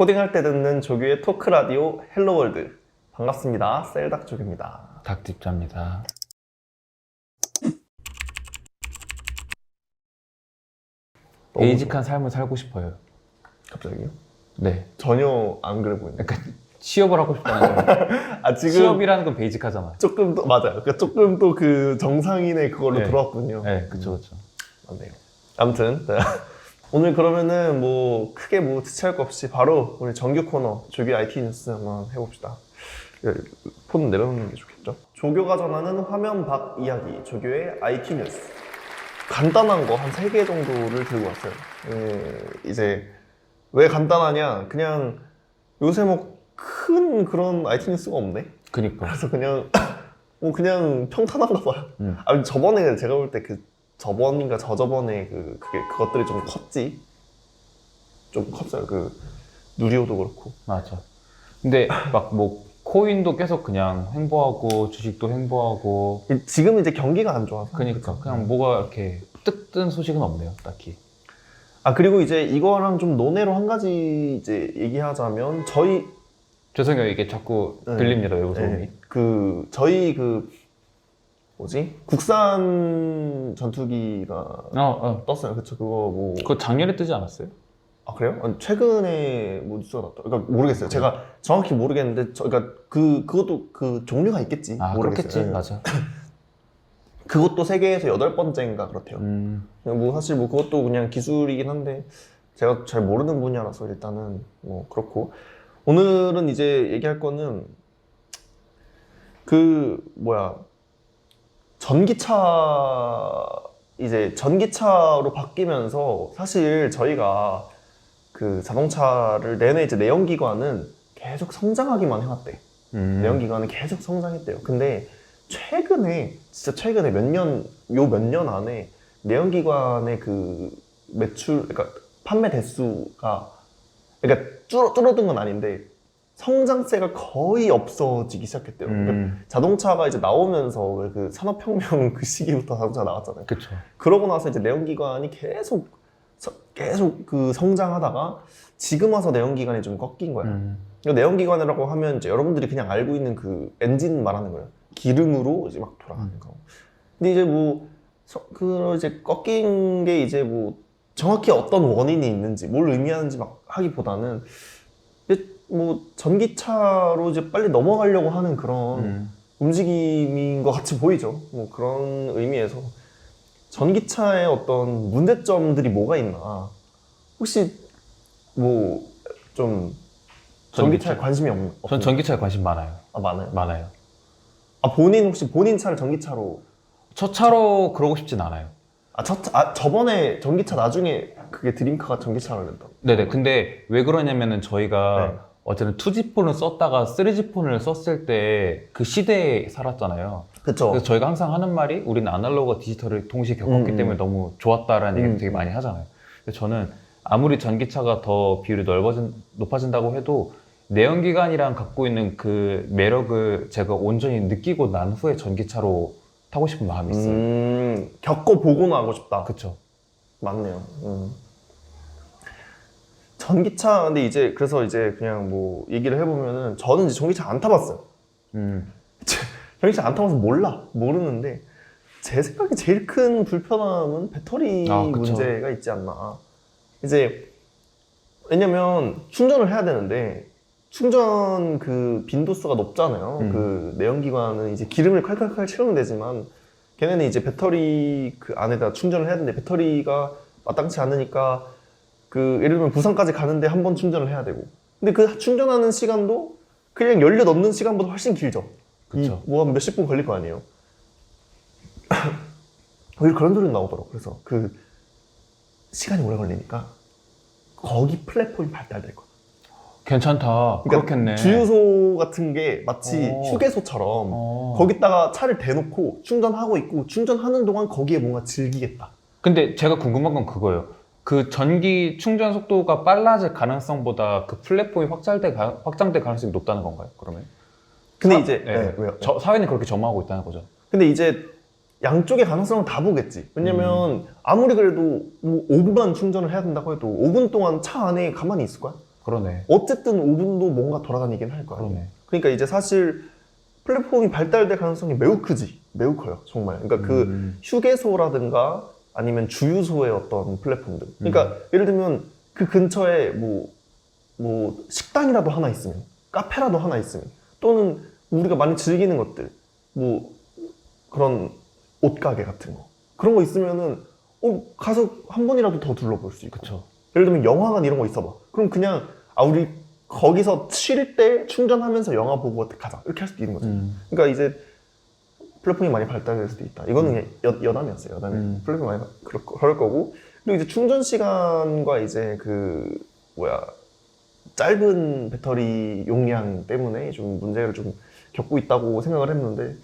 코딩할 때 듣는 조규의 토크 라디오 헬로월드. 반갑습니다. 셀닥 조규입니다. 닭집자입니다. 베이직한 삶을 살고 싶어요. 갑자기요? 네. 전혀 안 그래 보이네. 약간 취업을 하고 싶다는 거. 아 지금 취업이라는 건 베이직하잖아. 조금 더 맞아요. 그러니까 조금 또 그 정상인의 그걸로 네. 들어왔군요. 네, 그쵸. 맞네요. 아무튼 오늘 그러면은 뭐 크게 뭐 지체할 거 없이 바로 우리 정규 코너 조규 IT 뉴스 한번 해봅시다. 폰 내려놓는 게 좋겠죠? 조교가 전하는 화면 밖 이야기 조교의 IT 뉴스. 간단한 거 한 3개 정도를 들고 왔어요. 이제 왜 간단하냐? 그냥 요새 뭐 큰 그런 IT 뉴스가 없네. 그니까. 그래서 그냥 그냥 평탄한가 봐요. 아니 저번에 제가 볼 때 그 저번인가 저저번에 그것들이 좀 컸지. 좀 컸어요. 그 누리호도 그렇고. 맞아. 근데 막 뭐 코인도 계속 그냥 횡보하고 주식도 횡보하고. 지금 이제 경기가 안 좋아서. 그니까 그냥 뭐가 이렇게 뜨뜻한 소식은 없네요, 딱히. 아 그리고 이제 이거랑 좀 논외로 한 가지 이제 얘기하자면 죄송해요, 이게 자꾸 들립니다, 외부 소음이. 저희 뭐지? 국산 전투기가 떴어요. 그쵸? 그거 뭐. 그거 작년에 뜨지 않았어요? 아, 그래요? 아니, 최근에 뭐 뉴스가 났다. 그러니까 모르겠어요. 제가 정확히 모르겠는데, 그러니까 그것도 그 종류가 있겠지. 아, 모르겠어요. 그렇겠지. 네. 맞아. 그것도 세계에서 8번째인가 그렇대요. 뭐 사실 뭐 그것도 그냥 기술이긴 한데, 제가 잘 모르는 분야라서 일단은 뭐 그렇고. 오늘은 이제 얘기할 거는 전기차로 바뀌면서 사실 저희가 그 자동차를 내내 이제 내연기관은 계속 성장하기만 해왔대. 내연기관은 계속 성장했대요. 근데 진짜 최근에 몇 년 안에 내연기관의 그 그러니까 판매 대수가 그러니까 줄어든 건 아닌데 성장세가 거의 없어지기 시작했대요. 그러니까 자동차가 이제 나오면서 그 산업혁명 그 시기부터 자동차가 나왔잖아요. 그쵸. 그러고 나서 이제 내연기관이 계속 그 성장하다가 지금 와서 내연기관이 좀 꺾인 거야. 그러니까 내연기관이라고 하면 이제 여러분들이 그냥 알고 있는 그 엔진 말하는 거예요. 기름으로 이제 막 돌아가는 거. 근데 이제 이제 꺾인 게 이제 뭐 정확히 어떤 원인이 있는지 뭘 의미하는지 막 하기보다는 뭐 전기차로 이제 빨리 넘어가려고 하는 그런 움직임인 것 같이 보이죠. 뭐 그런 의미에서 전기차의 어떤 문제점들이 뭐가 있나? 혹시 뭐 좀 전기차에 관심이 전 전기차에 관심 많아요. 아 많아요? 많아요. 아 혹시 본인 차를 전기차로? 첫 차로 그러고 싶진 않아요. 저번에 전기차 나중에 그게 드림카가 전기차로 낸다. 네네. 근데 왜 그러냐면은 저희가 네. 어쨌든 2G폰을 썼다가 3G폰을 썼을 때 그 시대에 살았잖아요. 그쵸. 그래서 저희가 항상 하는 말이 우리는 아날로그와 디지털을 동시에 겪었기 때문에 너무 좋았다라는 얘기를 되게 많이 하잖아요. 근데 저는 아무리 전기차가 더 비율이 높아진다고 해도 내연기관이랑 갖고 있는 그 매력을 제가 온전히 느끼고 난 후에 전기차로 타고 싶은 마음이 있어요. 겪어보고는 하고 싶다. 그쵸. 맞네요. 전기차, 근데 그래서 그냥 뭐 얘기를 해보면은 저는 이제 전기차 안 타봤어요. 전기차 안 타봐서 모르는데 제 생각에 제일 큰 불편함은 배터리 문제가 있지 않나. 이제 왜냐면 충전을 해야 되는데 충전 그 빈도수가 높잖아요. 그 내연기관은 이제 기름을 칼칼칼 채우면 되지만 걔네는 이제 배터리 그 안에다 충전을 해야 되는데 배터리가 마땅치 않으니까 예를 들면 부산까지 가는데 한 번 충전을 해야 되고 근데 그 충전하는 시간도 그냥 연료 넣는 시간보다 훨씬 길죠. 그쵸. 뭐 한 몇십 분 걸릴 거 아니에요. 왜 그런 소리가 나오더라고. 그래서 그 시간이 오래 걸리니까 거기 플랫폼이 발달될 거야. 괜찮다. 그러니까 그렇겠네. 주유소 같은 게 마치 휴게소처럼 거기다가 차를 대놓고 충전하고 있고 충전하는 동안 거기에 뭔가 즐기겠다. 근데 제가 궁금한 건 그거예요. 그 전기 충전 속도가 빨라질 가능성보다 그 플랫폼이 확장될 가능성이 높다는 건가요? 그러면? 근데 왜요? 사회는 그렇게 점하고 있다는 거죠. 근데 이제 양쪽의 가능성은 다 보겠지. 왜냐면 아무리 그래도 뭐 5분만 충전을 해야 된다고 해도 5분 동안 차 안에 가만히 있을 거야. 그러네. 어쨌든 5분도 뭔가 돌아다니긴 할 거 아니에요. 그러네. 그러니까 이제 사실 플랫폼이 발달될 가능성이 매우 크지. 매우 커요. 정말. 그러니까 그 휴게소라든가 아니면 주유소의 어떤 플랫폼들. 그러니까 예를 들면 그 근처에 뭐 식당이라도 하나 있으면, 카페라도 하나 있으면, 또는 우리가 많이 즐기는 것들, 뭐 그런 옷가게 같은 거. 그런 거 있으면은 가서 한 번이라도 더 둘러볼 수 있고. 그쵸. 예를 들면 영화관 이런 거 있어봐. 그럼 그냥 우리 거기서 쉴 때 충전하면서 영화 보고 가자 이렇게 할 수도 있는 거죠. 그러니까 이제 플랫폼이 많이 발달될 수도 있다. 이거는 여담이었어요. 여담이 플랫폼이 많이 그럴 거고. 그리고 이제 충전 시간과 이제 짧은 배터리 용량 때문에 좀 문제를 좀 겪고 있다고 생각을 했는데,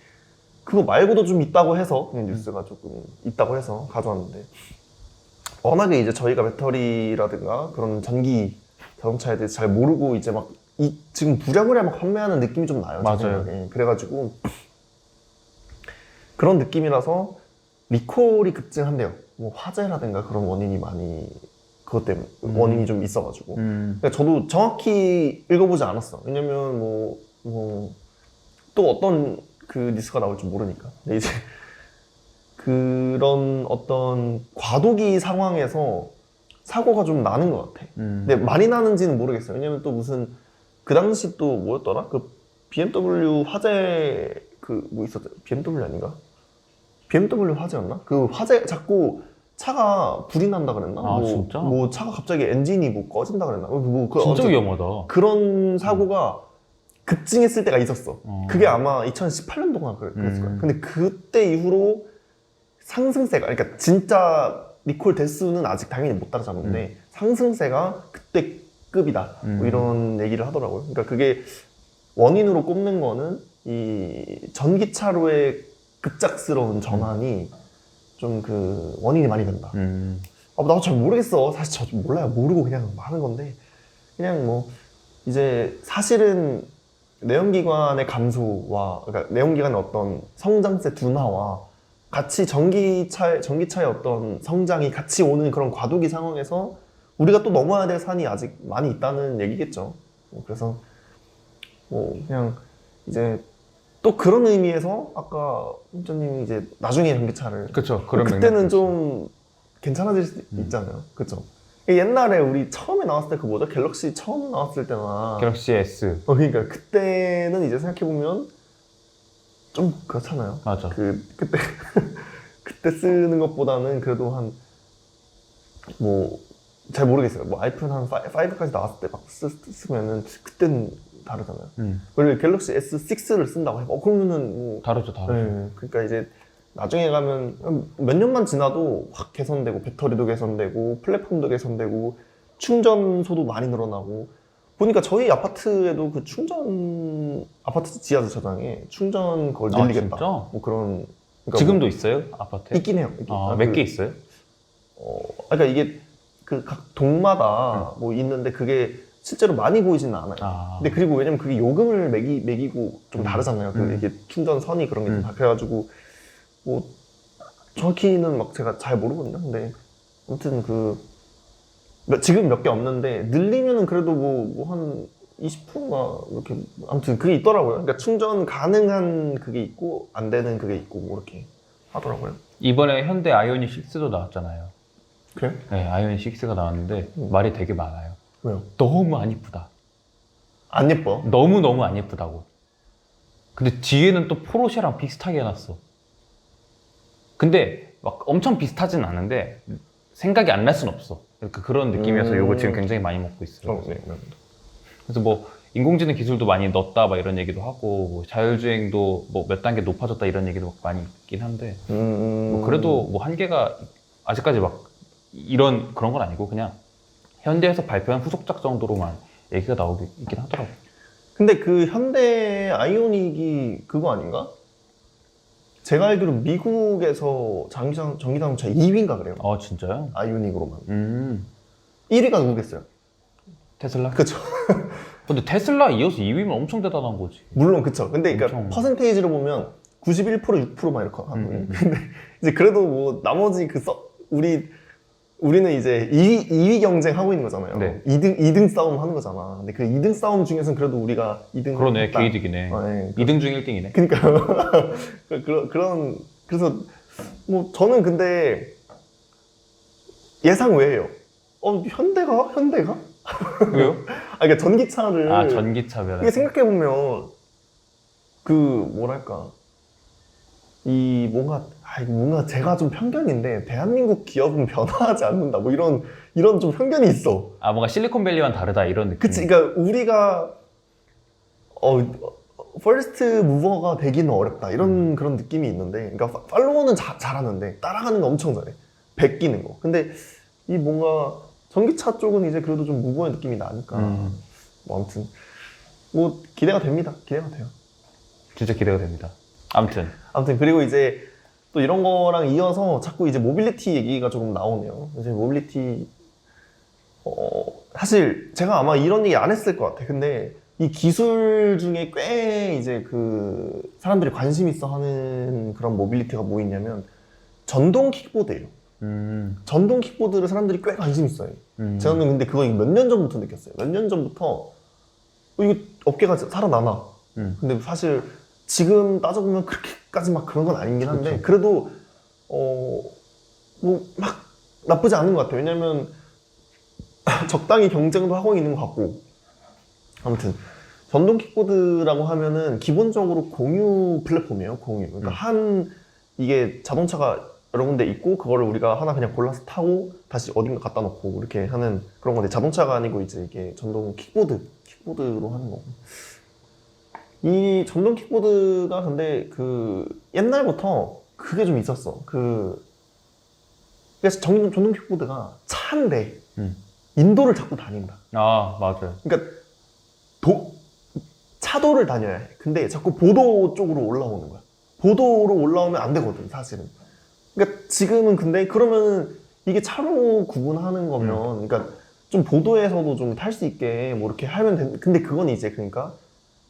그거 말고도 좀 있다고 해서 그냥 뉴스가 조금 있다고 해서 가져왔는데, 워낙에 이제 저희가 배터리라든가 그런 전기 자동차에 대해서 잘 모르고 이제 지금 부랴부랴 막 판매하는 느낌이 좀 나요. 제 맞아요. 생각에. 그래가지고 그런 느낌이라서 리콜이 급증한대요. 뭐 화재라든가 그런 원인이 많이 그것 때문에 원인이 좀 있어가지고. 그러니까 저도 정확히 읽어보지 않았어. 왜냐면 또 어떤 그 뉴스가 나올지 모르니까. 근데 이제 그런 어떤 과도기 상황에서 사고가 좀 나는 것 같아. 근데 많이 나는지는 모르겠어요. 왜냐면 또 무슨 그 당시 또 뭐였더라? 그 BMW 화재 있었죠? BMW 아닌가? BMW 화재였나? 그 화재 자꾸 차가 불이 난다 그랬나? 아, 진짜? 뭐 차가 갑자기 엔진이 꺼진다 그랬나? 진짜 위험하다. 그런 사고가 급증했을 때가 있었어. 그게 아마 2018년도가 그랬을 거야. 근데 그때 이후로 상승세가, 그러니까 진짜 리콜 대수는 아직 당연히 못 따라잡는데 상승세가 그때 급이다. 뭐 이런 얘기를 하더라고요. 그러니까 그게 원인으로 꼽는 거는 이 전기차로의 급작스러운 전환이 좀 그 원인이 많이 된다. 나도 잘 모르겠어. 사실 저 몰라요. 모르고 그냥 하는 건데, 그냥 뭐 이제 사실은 내연기관의 감소와, 그러니까 내연기관의 어떤 성장세 둔화와 같이 전기차의 어떤 성장이 같이 오는 그런 과도기 상황에서 우리가 또 넘어야 될 산이 아직 많이 있다는 얘기겠죠. 그래서 그냥 이제 또 그런 의미에서 아까 혼자님이 이제 나중에 전기차를, 그쵸. 그런 그때는 좀 괜찮아질 수 있잖아요. 그쵸? 옛날에 우리 처음에 나왔을 때 그 뭐죠? 갤럭시 처음 나왔을 때나 갤럭시 S. 그러니까 그때는 이제 생각해보면 좀 그렇잖아요. 맞아. 그때 쓰는 것보다는 그래도 잘 모르겠어요. 뭐 아이폰 한 5까지 나왔을 때 막 쓰면은 그때는 다르잖아요. 그리고 갤럭시 S6를 쓴다고 해봐. 그러면은 다르죠. 네, 그러니까 이제 나중에 가면 몇 년만 지나도 확 개선되고, 배터리도 개선되고, 플랫폼도 개선되고, 충전소도 많이 늘어나고. 보니까 저희 아파트에도 그 아파트 지하 주차장에 충전 그걸 늘리겠다. 진짜? 뭐 그런. 그러니까 지금도 있어요? 아파트에? 있긴 해요. 몇 개 있어요? 그러니까 이게 그 각 동마다 뭐 있는데 그게 실제로 많이 보이지는 않아요. 근데 그리고 왜냐면 그게 요금을 매기고 좀 다르잖아요. 이게 충전선이 그런 게 좀 다. 그래가지고 뭐 정확히는 막 제가 잘 모르거든요. 근데 아무튼 지금 몇 개 없는데 늘리면은 그래도 뭐 한 20%가 이렇게 아무튼 그게 있더라고요. 그러니까 충전 가능한 그게 있고 안 되는 그게 있고 뭐 이렇게 하더라고요. 이번에 현대 아이오닉 6도 나왔잖아요. 그래요? 네, 아이오닉 6가 나왔는데 말이 되게 많아요. 왜요? 너무 안 이쁘다. 안 예뻐? 너무 안 예쁘다고. 근데 뒤에는 또 포르쉐랑 비슷하게 해놨어. 근데 막 엄청 비슷하진 않은데 생각이 안 날 순 없어. 그런 느낌이어서 이거 지금 굉장히 많이 먹고 있어요. 네. 그래서 뭐 인공지능 기술도 많이 넣었다 막 이런 얘기도 하고, 뭐 자율주행도 뭐 몇 단계 높아졌다 이런 얘기도 많이 있긴 한데, 뭐 그래도 뭐 한계가 아직까지 막 그런 건 아니고 그냥 현대에서 발표한 후속작 정도로만 얘기가 나오고 있긴 하더라고요. 근데 그 현대 아이오닉이 그거 아닌가? 제가 알기로 미국에서 전기자동차 2위인가 그래요. 진짜요? 아이오닉으로만. 1위가 누구겠어요? 테슬라? 그쵸. 근데 테슬라 이어서 2위면 엄청 대단한 거지. 물론 그쵸. 근데 그러니까 엄청. 퍼센테이지로 보면 91% 6%막 이렇게 하거든요. 근데 이제 그래도 뭐 나머지 우리 우리는 이제 2위 경쟁 하고 있는 거잖아요. 네. 2등 싸움 하는 거잖아. 근데 그 2등 싸움 중에서는 그래도 우리가 2등 그러네, 개이득이네. 네. 2등 중 1등이네. 그러니까요. 그래서 뭐 저는 근데 예상 외예요. 현대가? 왜요? 그러니까 전기차를 아, 전기차 변화. 이게 생각해 보면 그 뭐랄까 이 뭔가 제가 좀 편견인데 대한민국 기업은 변화하지 않는다 뭐 이런 좀 편견이 있어. 아, 뭔가 실리콘밸리와는 다르다 이런 느낌. 그치? 그러니까 우리가 퍼스트 무버가 되기는 어렵다 이런 그런 느낌이 있는데, 그러니까 팔로워는 잘하는데 따라가는 거 엄청 잘해. 베끼는 거. 근데 이 뭔가 전기차 쪽은 이제 그래도 좀 무거운 느낌이 나니까 뭐 아무튼 뭐 기대가 됩니다. 기대가 돼요. 진짜 기대가 됩니다. 아무튼 그리고 이제 또 이런 거랑 이어서 자꾸 이제 모빌리티 얘기가 조금 나오네요. 이제 모빌리티 사실 제가 아마 이런 얘기 안 했을 것 같아. 근데 이 기술 중에 꽤 이제 그 사람들이 관심 있어 하는 그런 모빌리티가 뭐 있냐면 전동 킥보드예요. 전동 킥보드를 사람들이 꽤 관심 있어요. 저는 근데 그거 몇 년 전부터 느꼈어요. 몇 년 전부터 이거 업계가 살아나나. 근데 사실 지금 따져보면 그렇게까지 막 그런 건 아니긴 한데, 그쵸. 그래도 뭐 막 나쁘지 않은 것 같아요. 왜냐면 적당히 경쟁도 하고 있는 것 같고. 아무튼 전동 킥보드라고 하면은 기본적으로 공유 플랫폼이에요. 공유. 그러니까 이게 자동차가 여러 군데 있고 그거를 우리가 하나 그냥 골라서 타고 다시 어딘가 갖다 놓고 이렇게 하는 그런 건데, 자동차가 아니고 이제 이게 전동 킥보드로 하는 거고. 이 전동 킥보드가 근데 그 옛날부터 그게 좀 있었어. 그래서 전동 킥보드가 차인데 인도를 자꾸 다닌다. 아, 맞아요. 그러니까 차도를 다녀야 해. 근데 자꾸 보도 쪽으로 올라오는 거야. 보도로 올라오면 안 되거든, 사실은. 그러니까 지금은 근데 그러면 이게 차로 구분하는 거면, 그러니까 좀 보도에서도 좀 탈 수 있게 뭐 이렇게 하면 근데 그건 이제 그러니까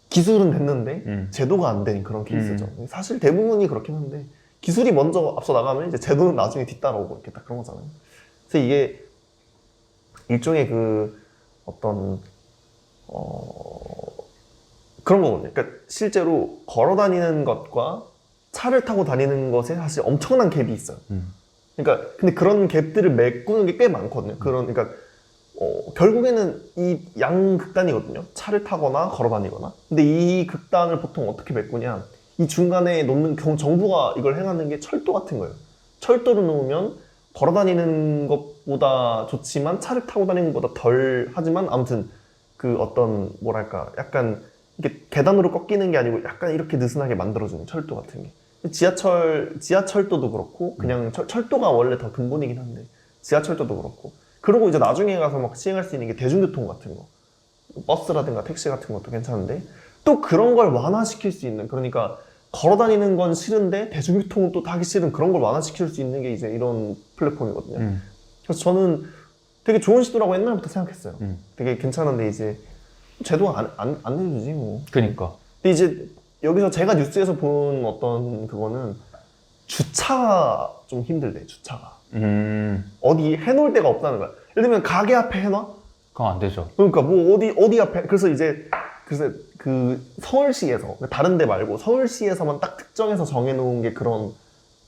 기술은 됐는데 제도가 안 되는 그런 케이스죠. 사실 대부분이 그렇긴 한데 기술이 먼저 앞서 나가면 이제 제도는 나중에 뒤따라오고 이렇게 딱 그런 거잖아요. 그래서 이게 일종의 그 어떤 그런 거거든요. 그러니까 실제로 걸어 다니는 것과 차를 타고 다니는 것에 사실 엄청난 갭이 있어요. 그러니까 근데 그런 갭들을 메꾸는 게 꽤 많거든요. 그러니까 결국에는 이 양극단이거든요. 차를 타거나 걸어 다니거나. 근데 이 극단을 보통 어떻게 메꾸냐, 이 중간에 놓는 정부가 이걸 해놨는 게 철도 같은 거예요. 철도를 놓으면 걸어 다니는 것보다 좋지만 차를 타고 다니는 것보다 덜 하지만, 아무튼 그 어떤 뭐랄까 약간 이게 계단으로 꺾이는 게 아니고 약간 이렇게 느슨하게 만들어주는 철도 같은 게. 지하철도도 그렇고, 그냥 철도가 원래 더 근본이긴 한데 지하철도도 그렇고. 그리고 이제 나중에 가서 막 시행할 수 있는 게 대중교통 같은 거, 버스라든가 택시 같은 것도 괜찮은데, 또 그런 걸 완화시킬 수 있는, 그러니까 걸어 다니는 건 싫은데 대중교통은 또 타기 싫은 그런 걸 완화시킬 수 있는 게 이제 이런 플랫폼이거든요. 그래서 저는 되게 좋은 시도라고 옛날부터 생각했어요. 되게 괜찮은데 이제 제도가 안 내주지 뭐. 그니까. 근데 이제 여기서 제가 뉴스에서 본 어떤 그거는 주차가 좀 힘들대, 주차가. 어디 해놓을 데가 없다는 거야. 예를 들면 가게 앞에 해놔? 그건 안 되죠. 그러니까 뭐 어디 앞에. 그래서 그 서울시에서, 다른 데 말고 서울시에서만 딱 특정해서 정해놓은 게 그런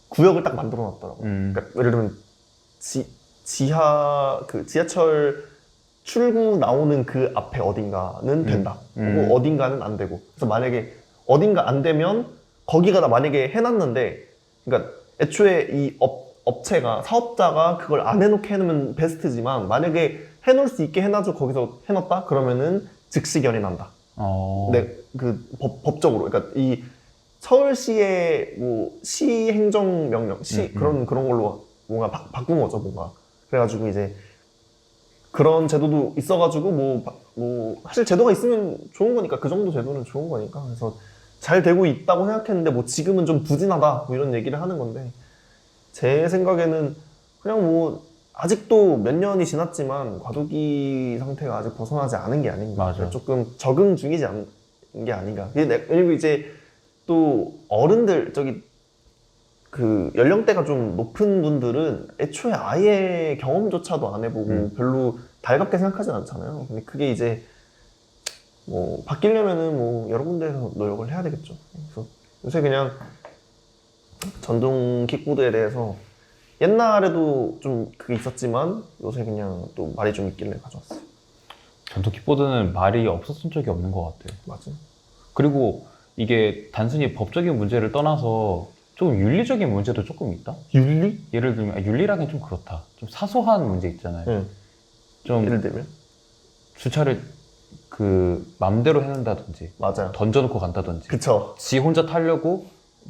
구역을 딱 만들어 놨더라고요. 그러니까 예를 들면 지하철 출구 나오는 그 앞에 어딘가는 된다. 그리고 어딘가는 안 되고. 그래서 만약에 어딘가 안 되면 거기가 만약에 해놨는데, 그러니까 애초에 이 업체가, 사업자가 그걸 안 해놓게 해놓으면 베스트지만, 만약에 해놓을 수 있게 해놔줘 거기서 해놨다? 그러면은 즉시 결의난다. 네, 법적으로. 그러니까 이 서울시의 뭐 시행정명령, 그런 걸로 뭔가 바꾼 거죠, 뭔가. 그래가지고 이제 그런 제도도 있어가지고 뭐 사실 제도가 있으면 좋은 거니까, 그 정도 제도는 좋은 거니까. 그래서 잘 되고 있다고 생각했는데 뭐 지금은 좀 부진하다 뭐 이런 얘기를 하는 건데, 제 생각에는 그냥 뭐 아직도 몇 년이 지났지만 과도기 상태가 아직 벗어나지 않은 게 아닌가. 맞아. 조금 적응 중이지 않은 게 아닌가. 그리고 이제 또 어른들, 그 연령대가 좀 높은 분들은 애초에 아예 경험조차도 안 해보고 별로 달갑게 생각하진 않잖아요. 근데 그게 이제 뭐 바뀌려면은 뭐 여러 군데에서 노력을 해야 되겠죠. 그래서 요새 그냥 전동 킥보드에 대해서 옛날에도 좀 그게 있었지만 요새 그냥 또 말이 좀 있길래 가져왔어요. 전동 킥보드는 말이 없었던 적이 없는 것 같아요. 맞아. 그리고 이게 단순히 법적인 문제를 떠나서 조금 윤리적인 문제도 조금 있다? 윤리? 예를 들면, 윤리라기엔 좀 그렇다. 좀 사소한 문제 있잖아요. 네. 좀 예를 들면? 주차를 그 맘대로 해놓는다든지, 맞아요. 던져놓고 간다든지, 그쵸. 지 혼자 타려고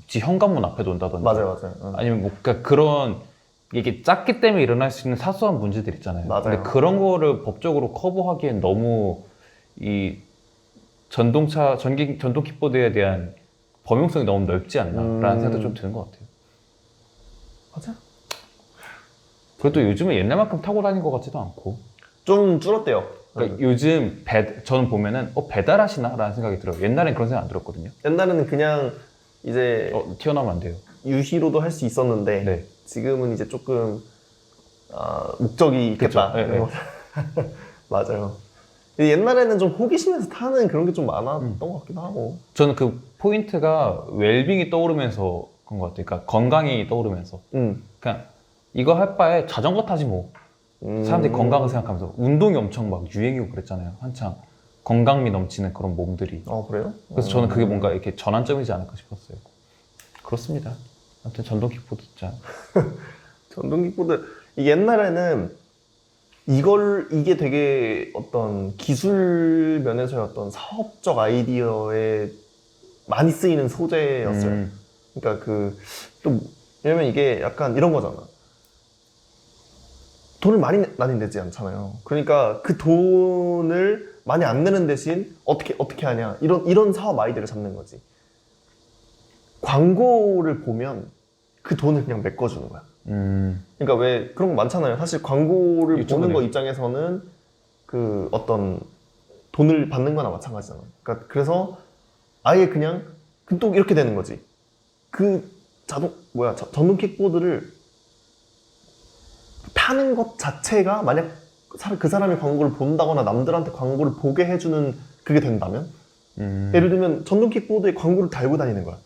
지 현관문 앞에 놓는다든지, 맞아요, 맞아요. 응. 아니면 뭐 그러니까 그런 이게 작기 때문에 일어날 수 있는 사소한 문제들 있잖아요. 맞아요. 근데 그런 거를 법적으로 커버하기엔 너무 이 전동 킥보드에 대한 범용성이 너무 넓지 않나라는 생각도 좀 드는 것 같아요. 맞아. 그래도 요즘은 옛날만큼 타고 다니는 것 같지도 않고. 좀 줄었대요. 그러니까 요즘 저는 보면은 배달하시나? 라는 생각이 들어요. 옛날엔 그런 생각 안 들었거든요. 옛날에는 그냥 이제 튀어나오면 안 돼요. 유희로도 할 수 있었는데 네. 지금은 이제 조금 목적이 있겠다. 그쵸. 네, 네. 맞아요. 옛날에는 좀 호기심에서 타는 그런 게 좀 많았던 것 같기도 하고. 저는 그 포인트가 웰빙이 떠오르면서 그런 것 같아요. 그러니까 건강이 떠오르면서. 그냥 이거 할 바에 자전거 타지 뭐. 사람들이 건강을 생각하면서 운동이 엄청 막 유행이고 그랬잖아요. 한창 건강미 넘치는 그런 몸들이. 그래요? 그래서 저는 그게 뭔가 이렇게 전환점이지 않을까 싶었어요. 그렇습니다. 아무튼 전동 킥보드 짠. 전동 킥보드 옛날에는 이게 되게 어떤 기술 면에서의 어떤 사업적 아이디어에 많이 쓰이는 소재였어요. 그러니까 왜냐면 이게 약간 이런 거잖아. 돈을 많이 내지 않잖아요. 그러니까 그 돈을 많이 안 내는 대신 어떻게 하냐. 이런 사업 아이디어를 잡는 거지. 광고를 보면 그 돈을 그냥 메꿔주는 거야. 그러니까 왜 그런 거 많잖아요. 사실 광고를 보는 거 입장에서는 그 어떤 돈을 받는 거나 마찬가지잖아. 그러니까 그래서 아예 그냥 또 이렇게 되는 거지. 그 전동 킥보드를 타는 것 자체가 만약 그 사람이 광고를 본다거나 남들한테 광고를 보게 해주는 그게 된다면 예를 들면 전동 킥보드에 광고를 달고 다니는 거야.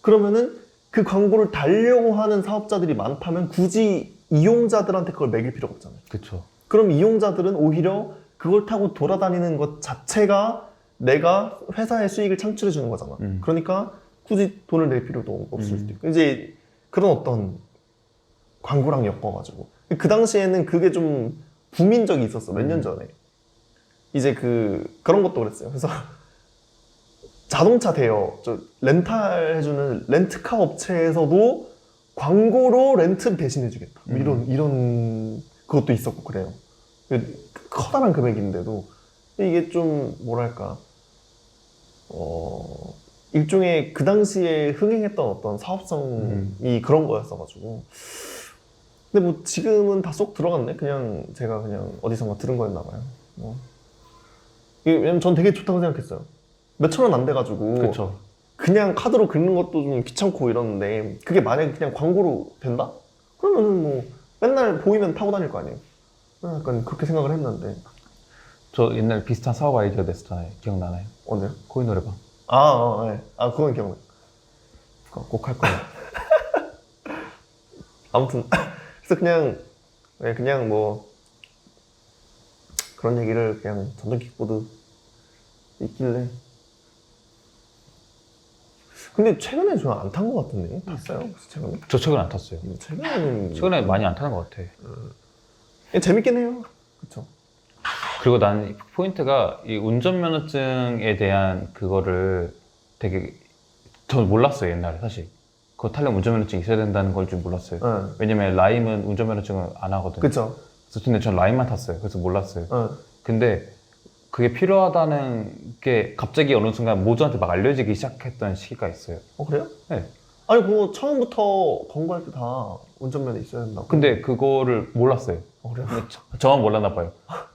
그러면은 그 광고를 달려고 하는 사업자들이 많다면 굳이 이용자들한테 그걸 매길 필요가 없잖아요. 그렇죠. 그럼 이용자들은 오히려 그걸 타고 돌아다니는 것 자체가 내가 회사의 수익을 창출해 주는 거잖아. 그러니까 굳이 돈을 낼 필요도 없을 수도 있고 이제 그런 어떤 광고랑 엮어가지고 그 당시에는 그게 좀 붐인 적이 있었어. 몇 년 전에 이제 그런 것도 그랬어요. 그래서 자동차 대여, 렌탈 해주는 렌트카 업체에서도 광고로 렌트를 대신해주겠다. 이런 그것도 있었고 그래요. 커다란 금액인데도 이게 좀 뭐랄까 일종의 그 당시에 흥행했던 어떤 사업성이 그런 거였어가지고. 근데 뭐 지금은 다 쏙 들어갔네. 그냥 제가 그냥 어디선가 들은 거였나 봐요. 왜냐면 전 되게 좋다고 생각했어요. 몇천 원 안 돼가지고 그쵸. 그냥 카드로 긁는 것도 좀 귀찮고 이러는데 그게 만약에 그냥 광고로 된다? 그러면 뭐 맨날 보이면 타고 다닐 거 아니에요. 약간 그렇게 생각을 했는데. 저 옛날 비슷한 사업 아이디어 냈었잖아요. 기억나나요? 언제요? 코인 노래방. 네. 그건 기억나요. 꼭 할 거예요. 아무튼 그래서 그냥 뭐 그런 얘기를 그냥 전동 킥보드 있길래. 근데 최근에 저는 안 탄 것 같은데 탔어요? 혹시 최근에? 저 최근에 안 탔어요. 최근에 많이 안 타는 것 같아. 재밌긴 해요. 그쵸? 그리고 난 포인트가 이 운전면허증에 대한 그거를 되게 저는 몰랐어요 옛날에 사실. 그거 타려면 운전면허증 있어야 된다는 걸 줄 몰랐어요. 왜냐면 라임은 운전면허증을 안 하거든. 그쵸? 그래서 근데 전 라임만 탔어요. 그래서 몰랐어요. 근데 그게 필요하다는 게 갑자기 어느 순간 모두한테 막 알려지기 시작했던 시기가 있어요. 그래요? 네. 아니 그거 처음부터 권고할 때 다 운전면허 있어야 된다고. 근데 그거를 몰랐어요. 그래요? 저만 몰랐나 봐요.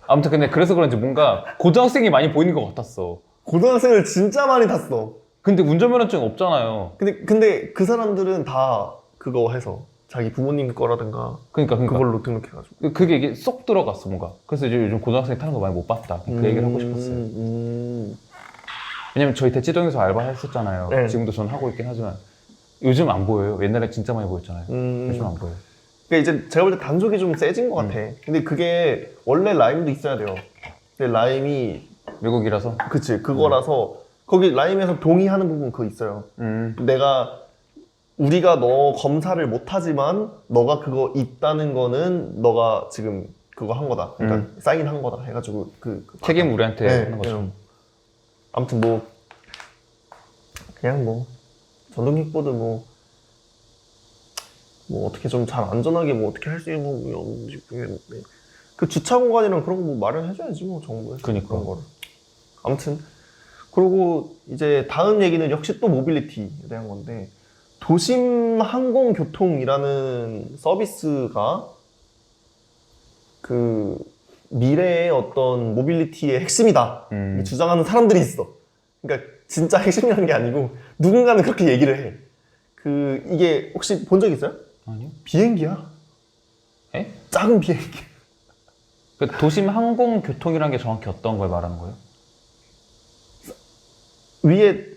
아무튼 근데 그래서 그런지 뭔가 고등학생이 많이 보이는 것 같았어. 고등학생을 진짜 많이 탔어. 근데 운전면허증 없잖아요. 근데 그 사람들은 다 그거 해서 자기 부모님 거라든가 그러니까 그걸로 등록해가지고. 그게 이게 쏙 들어갔어 뭔가. 그래서 이제 요즘 고등학생이 타는 거 많이 못 봤다. 그 얘기를 하고 싶었어요. 왜냐면 저희 대치동에서 알바했었잖아요. 네. 지금도 저는 하고 있긴 하지만 요즘 안 보여요. 옛날에 진짜 많이 보였잖아요. 요즘 안 보여요. 그러니까 이제 제가 볼 때 단속이 좀 세진 것 같아. 근데 그게 원래 라임도 있어야 돼요. 근데 라임이 외국이라서. 그치 그거라서 거기 라임에서 동의하는 부분 그거 있어요. 우리가 너 검사를 못하지만 너가 그거 있다는 거는 너가 지금 그거 한 거다. 그러니까 사인한 거다 해가지고 그 책임 우리한테 네, 하는 거죠. 아무튼 뭐 그냥 뭐 전동 킥보드 뭐 어떻게 좀 잘 안전하게 뭐 어떻게 할 수 있는 뭐 없는지 모르겠는데 그 주차 공간이랑 그런 거 뭐 마련해줘야지 뭐 정부에서 그러니까. 그런 거를. 아무튼 그리고 이제 다음 얘기는 역시 또 모빌리티에 대한 건데 도심 항공교통이라는 서비스가 그 미래의 어떤 모빌리티의 핵심이다 주장하는 사람들이 있어. 그러니까 진짜 핵심이라는 게 아니고 누군가는 그렇게 얘기를 해. 그 이게 혹시 본 적 있어요? 아니요. 비행기야. 에? 작은 비행기. 그 도심 항공교통이란 게 정확히 어떤 걸 말하는 거예요? 위에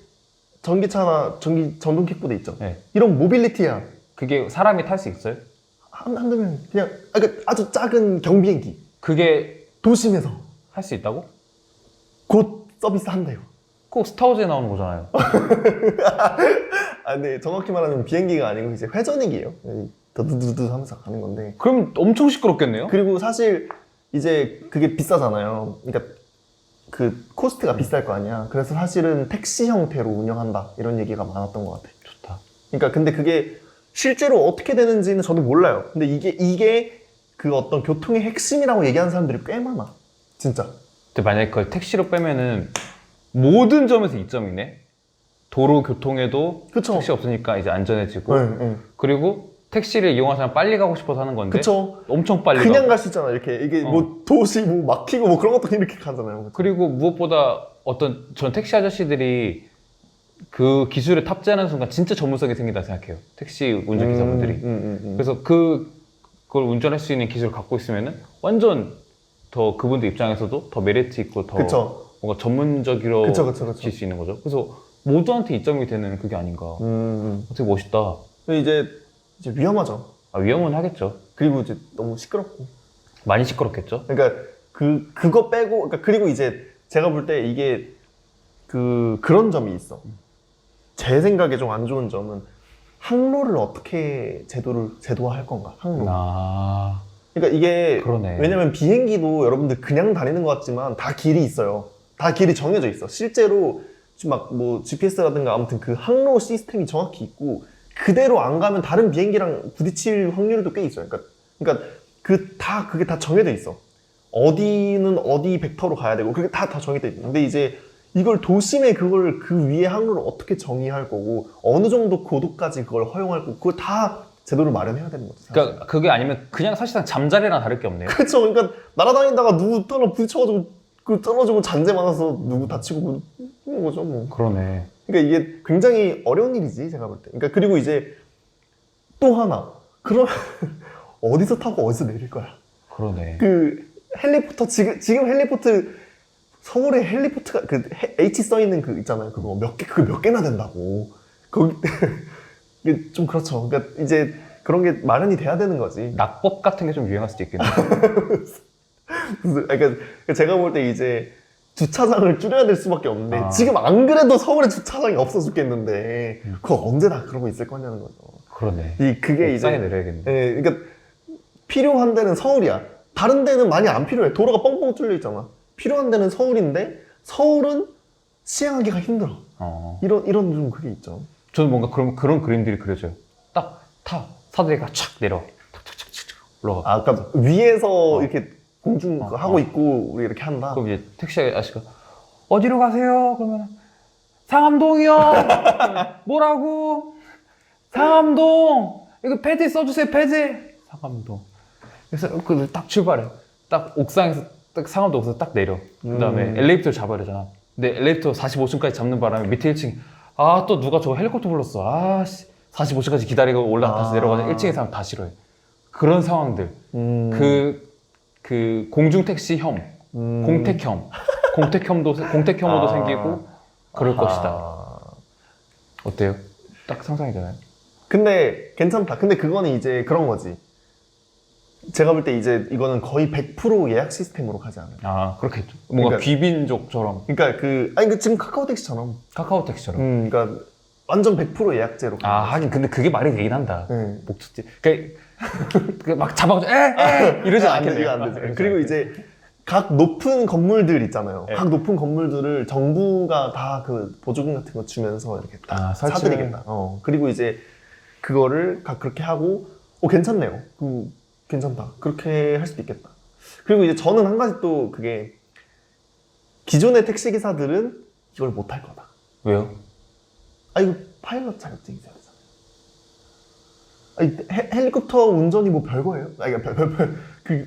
전기차나 전동 킥보드 있죠. 네. 이런 모빌리티야. 그게 사람이 탈 수 있어요? 한두 명 그냥 그러니까 아주 작은 경비행기. 그게 도심에서 할 수 있다고? 곧 서비스 한대요. 꼭 스타워즈에 나오는 거잖아요. 아, 근데 정확히 말하면 비행기가 아니고 이제 회전익이에요. 드드드드 하면서 가는 건데. 그럼 엄청 시끄럽겠네요? 그리고 사실 이제 그게 비싸잖아요. 그러니까 그 코스트가 비쌀 거 아니야. 그래서 사실은 택시 형태로 운영한다 이런 얘기가 많았던 것 같아. 좋다. 그러니까 근데 그게 실제로 어떻게 되는지는 저도 몰라요. 근데 이게 그 어떤 교통의 핵심이라고 얘기하는 사람들이 꽤 많아. 진짜. 근데 만약에 그걸 택시로 빼면은 모든 점에서 이점이네? 도로 교통에도 그쵸. 택시 없으니까 이제 안전해지고 네. 그리고 택시를 이용한 사람 빨리 가고 싶어서 하는 건데 그쵸. 엄청 빨리 그냥 가고 갈 수 있잖아. 이렇게 이게 뭐 도시 뭐 막히고 뭐 그런 것도 이렇게 가잖아요. 그리고 무엇보다 어떤 전 택시 아저씨들이 그 기술을 탑재하는 순간 진짜 전문성이 생긴다 생각해요. 택시 운전기사분들이. 그래서 그걸 운전할 수 있는 기술을 갖고 있으면은 완전 더 그분들 입장에서도 더 메리트 있고 더 그쵸. 뭔가 전문적으로 그쵸. 질 수 있는 거죠. 그래서 모두한테 이점이 되는 그게 아닌가. 되게 멋있다. 근데 이제 위험하죠. 아, 위험은 하겠죠. 그리고 이제 너무 시끄럽고. 많이 시끄럽겠죠. 그러니까 그거 빼고 그러니까 그리고 이제 제가 볼 때 이게 그런 점이 있어. 제 생각에 좀 안 좋은 점은 항로를 어떻게 제도화할 건가? 항로. 아, 그러니까 이게 그러네. 왜냐면 비행기도 여러분들 그냥 다니는 것 같지만 다 길이 있어요. 다 길이 정해져 있어. 실제로 막 뭐 GPS라든가 아무튼 그 항로 시스템이 정확히 있고 그대로 안 가면 다른 비행기랑 부딪힐 확률도 꽤 있어요. 그러니까 그게 다 정해져 있어. 어디는 어디 벡터로 가야 되고 그게 다 정해져 있어. 근데 이제 이걸 도심에 그걸 그 위에 항로를 어떻게 정의할 거고 어느 정도 고도까지 그걸 허용할 거고 그걸 다 제도를 마련해야 되는 거죠. 사실. 그러니까 그게 아니면 그냥 사실상 잠자리랑 다를 게 없네요. 그렇죠. 그러니까 날아다니다가 누구 떨어 부딪혀가지고 그 떨어지고 잔재 많아서 누구 다치고 그런 거죠. 뭐. 그러네. 그러니까 이게 굉장히 어려운 일이지 제가 볼 때. 그러니까 그리고 이제 또 하나 그럼 어디서 타고 어디서 내릴 거야. 그러네. 그 헬리포터 지금 헬리포트 서울에 헬리포트가 그 H 써 있는 그 있잖아요. 그거 몇 개나 된다고. 거기 이게 좀 그렇죠. 그러니까 이제 그런 게 마련이 돼야 되는 거지. 낙법 같은 게 좀 유행할 수도 있겠네요. 그러니까 제가 볼 때 이제 주차장을 줄여야 될 수밖에 없는데 아. 지금 안 그래도 서울에 주차장이 없어 죽겠는데 그거 언제 다 그러고 있을 거냐는 거죠. 그러네. 그게 이제 옥상에 내려야겠네. 예, 그러니까 필요한 데는 서울이야. 다른 데는 많이 안 필요해. 도로가 뻥뻥 뚫려 있잖아. 필요한 데는 서울인데 서울은 시행하기가 힘들어. 이런 좀 그게 있죠. 저는 뭔가 그런 그림들이 그려져요. 딱 사다리가 촥 내려. 탁탁탁탁 올라가. 아, 그러니까 위에서 이렇게 공중 하고 있고 우리 이렇게 한다. 그럼 이제 택시 아저씨가 어디로 가세요? 그러면 상암동이요. 뭐라고? 상암동. 이거 패드 써주세요. 패드. 상암동. 그래서 그 딱 출발해. 딱 옥상에서 딱 상암동에서 딱 내려. 그다음에 엘리베이터를 잡아야 되잖아. 근데 엘리베이터 45층까지 잡는 바람에 밑에 1층 또 누가 저거 헬리콥터 불렀어. 씨 45시까지 기다리고 올라가서 아. 내려가서 1층에 사람 다 싫어해. 그런 상황들. 그 공중택시혐, 공택혐도 생기고 그럴 아하. 것이다. 어때요? 딱 상상이 되나요? 근데 괜찮다. 근데 그거는 이제 그런 거지. 제가 볼 때 이제 이거는 거의 100% 예약 시스템으로 가지 않아요. 아, 그렇겠죠. 뭔가 그러니까- 귀빈족처럼. 그러니까 지금 카카오 택시처럼. 카카오택시처럼. 그러니까 완전 100% 예약제로. 아, 하긴 근데 그게 말이 되긴 한다. 네. 목적지. 막 잡아가지고 이러진 안 돼, 않겠네요. 이거 안 되지. 이러진 그리고 않겠네. 이제 각 높은 건물들 있잖아요. 네. 각 높은 건물들을 정부가 다 그 보조금 같은 거 주면서 이렇게 딱 설치를- 사드리겠다. 그리고 이제 그거를 각 그렇게 하고, 괜찮네요. 괜찮다. 그렇게 할 수도 있겠다. 그리고 이제 저는 한 가지 또 그게 기존의 택시 기사들은 이걸 못 할 거다. 왜요? 이거 파일럿 자격증이 있어야 되잖아요. 헬리콥터 운전이 뭐 별거예요?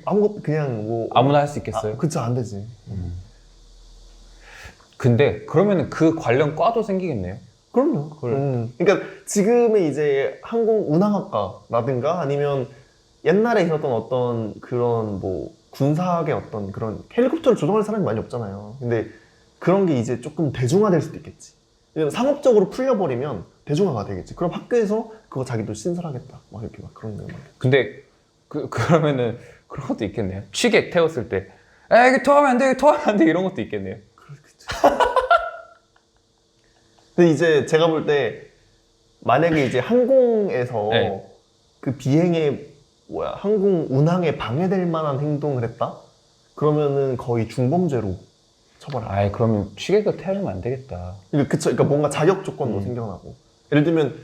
아무것도 그냥 뭐. 아무나 할 수 있겠어요? 그쵸, 안 되지. 근데 그러면 그 관련 과도 생기겠네요. 그럼요. 그러니까 지금의 이제 항공 운항학과라든가 아니면 옛날에 있었던 어떤 그런 뭐 군사학의 어떤 그런 헬리콥터를 조종할 사람이 많이 없잖아요. 근데 그런 게 이제 조금 대중화될 수도 있겠지. 왜냐면 상업적으로 풀려버리면 대중화가 되겠지. 그럼 학교에서 그거 자기도 신설하겠다. 막 이렇게 막 그런 거. 근데 그러면은 그런 것도 있겠네요. 취객 태웠을 때 이거 토하면 안 돼, 토하면 안 돼 이런 것도 있겠네요. 그렇겠지. 근데 이제 제가 볼 때 만약에 이제 항공에서 네. 그 비행에 항공 운항에 방해될 만한 행동을 했다? 그러면은 거의 중범죄로 처벌할. 아이 그러면 취객을 태우면 안 되겠다. 그러니까 뭔가 자격 조건도 생겨나고. 예를 들면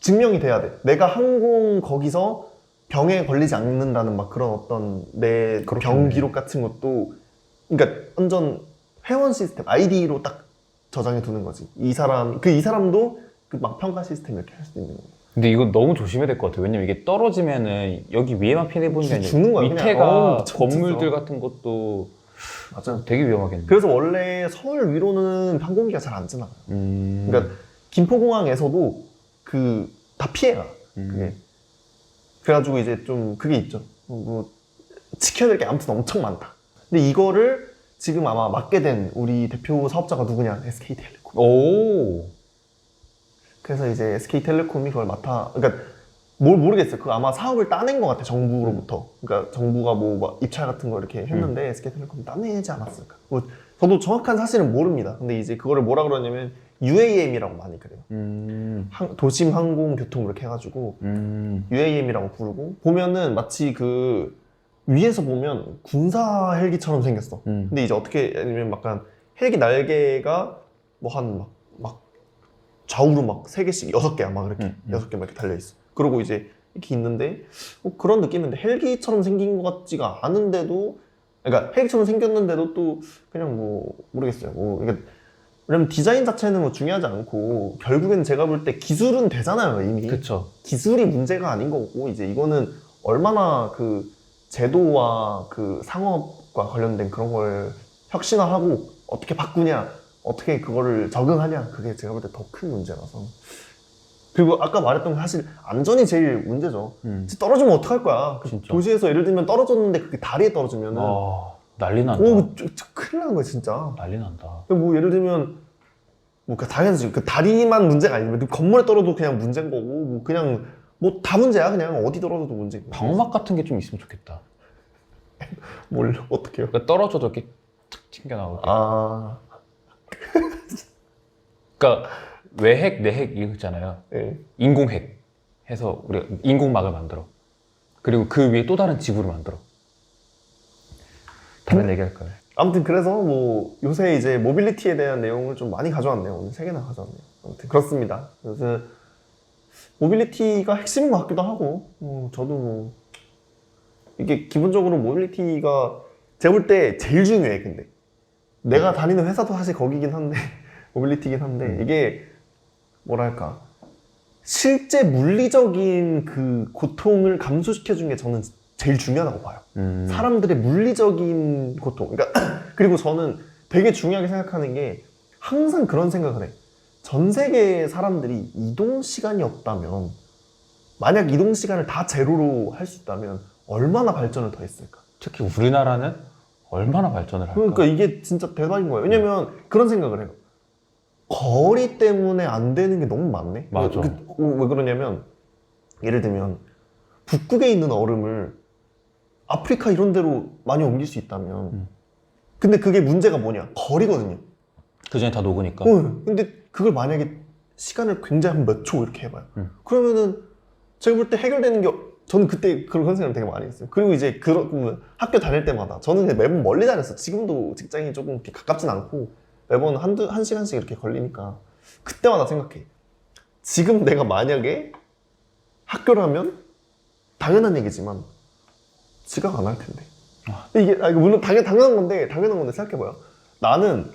증명이 돼야 돼. 내가 항공 거기서 병에 걸리지 않는다는 막 그런 어떤 내 병 기록 같은 것도, 그러니까 완전 회원 시스템 아이디로 딱 저장해 두는 거지. 이 사람도 그 막 평가 시스템 이렇게 할 수도 있는 거고. 근데 이건 너무 조심해야 될 것 같아요. 왜냐면 이게 떨어지면은 여기 위에만 피해 보는 게 아니라 죽는 거야, 그냥. 밑에가 미쳤어. 건물들 같은 것도 맞아. 되게 위험하겠네요. 그래서 원래 서울 위로는 항공기가 잘 안 지나가요. 그러니까 김포공항에서도 다 피해가. 그게. 그래가지고 이제 좀 그게 있죠. 뭐 지켜야 될 게 아무튼 엄청 많다. 근데 이거를 지금 아마 맡게 된 우리 대표 사업자가 누구냐? SK텔레콤. 오. 그래서 이제 SK텔레콤이 그걸 그러니까 뭘 모르겠어요. 그 아마 사업을 따낸 것 같아, 정부로부터. 그러니까 정부가 뭐 입찰 같은 거 이렇게 했는데 SK텔레콤이 따내지 않았을까. 뭐 저도 정확한 사실은 모릅니다. 근데 이제 그거를 뭐라 그러냐면 UAM이라고 많이 그래요. 도심 항공 교통 이렇게 해가지고 UAM이라고 부르고, 보면은 마치 그 위에서 보면 군사 헬기처럼 생겼어. 근데 이제 어떻게 하냐면 약간 헬기 날개가 뭐 막 좌우로 막 3개씩 6개야 막 이렇게 6개 막 이렇게 달려있어. 그리고 이제 이렇게 있는데 그런 느낌인데 헬기처럼 생긴 것 같지가 않은데도, 그러니까 헬기처럼 생겼는데도 또 그냥 뭐 모르겠어요. 그러니까 왜냐면 디자인 자체는 뭐 중요하지 않고 결국엔 제가 볼 때 기술은 되잖아요, 이미. 그쵸. 기술이 문제가 아닌 거고, 이제 이거는 얼마나 그 제도와 그 상업과 관련된 그런 걸 혁신화하고 어떻게 바꾸냐, 어떻게 그거를 적응하냐, 그게 제가 볼 때 더 큰 문제라서. 그리고 아까 말했던 사실 안전이 제일 문제죠. 떨어지면 어떡할 거야. 진짜. 도시에서 예를 들면 떨어졌는데 그게 다리에 떨어지면은 난리 난다. 큰일 나는 거야 진짜. 난리 난다. 뭐 예를 들면 뭐 당연하지, 그 다리만 문제가 아니면 건물에 떨어도 그냥 문제인 거고, 뭐 그냥 뭐 다 문제야. 그냥 어디 떨어져도 문제고. 방어막 같은 게 좀 있으면 좋겠다. 뭘 어떻게요? 그러니까 떨어져도 이렇게 탁 튕겨나오게. 그러니까 외핵, 내핵 이거 있잖아요. 네. 인공핵 해서 우리가 인공막을 만들어. 그리고 그 위에 또 다른 지구를 만들어. 다른 얘기 할까요? 아무튼 그래서 뭐 요새 이제 모빌리티에 대한 내용을 좀 많이 가져왔네요. 오늘 3개나 가져왔네요. 아무튼 그렇습니다. 그래서 모빌리티가 핵심인 것 같기도 하고, 저도 뭐 이게 기본적으로 모빌리티가 제가 볼 때 제일 중요해. 근데 내가 다니는 회사도 사실 거기긴 한데 모빌리티긴 한데, 이게 뭐랄까 실제 물리적인 그 고통을 감소시켜준 게 저는 제일 중요하다고 봐요. 사람들의 물리적인 고통. 그러니까 그리고 저는 되게 중요하게 생각하는 게, 항상 그런 생각을 해. 전 세계 사람들이 이동 시간이 없다면 만약 이동 시간을 다 제로로 할 수 있다면 얼마나 발전을 더 했을까? 특히 우리나라는 얼마나 발전을 할까? 그러니까 이게 진짜 대박인 거예요. 왜냐면 그런 생각을 해요. 거리 때문에 안 되는 게 너무 많네. 맞아. 왜 그러냐면 예를 들면 북극에 있는 얼음을 아프리카 이런 데로 많이 옮길 수 있다면 근데 그게 문제가 뭐냐? 거리거든요. 그 전에 다 녹으니까. 근데 그걸 만약에 시간을 굉장히 한 몇 초 이렇게 해봐요. 그러면은 제가 볼 때 해결되는 게 저는 그때 그런 생각을 되게 많이 했어요. 그리고 이제 그런 학교 다닐 때마다 저는 그냥 매번 멀리 다녔어. 지금도 직장이 조금 이렇게 가깝진 않고 매번 한 시간씩 이렇게 걸리니까 그때마다 생각해. 지금 내가 만약에 학교라면 당연한 얘기지만 지각 안 할 텐데. 이게 이거 물론 당연한 건데 생각해봐요. 나는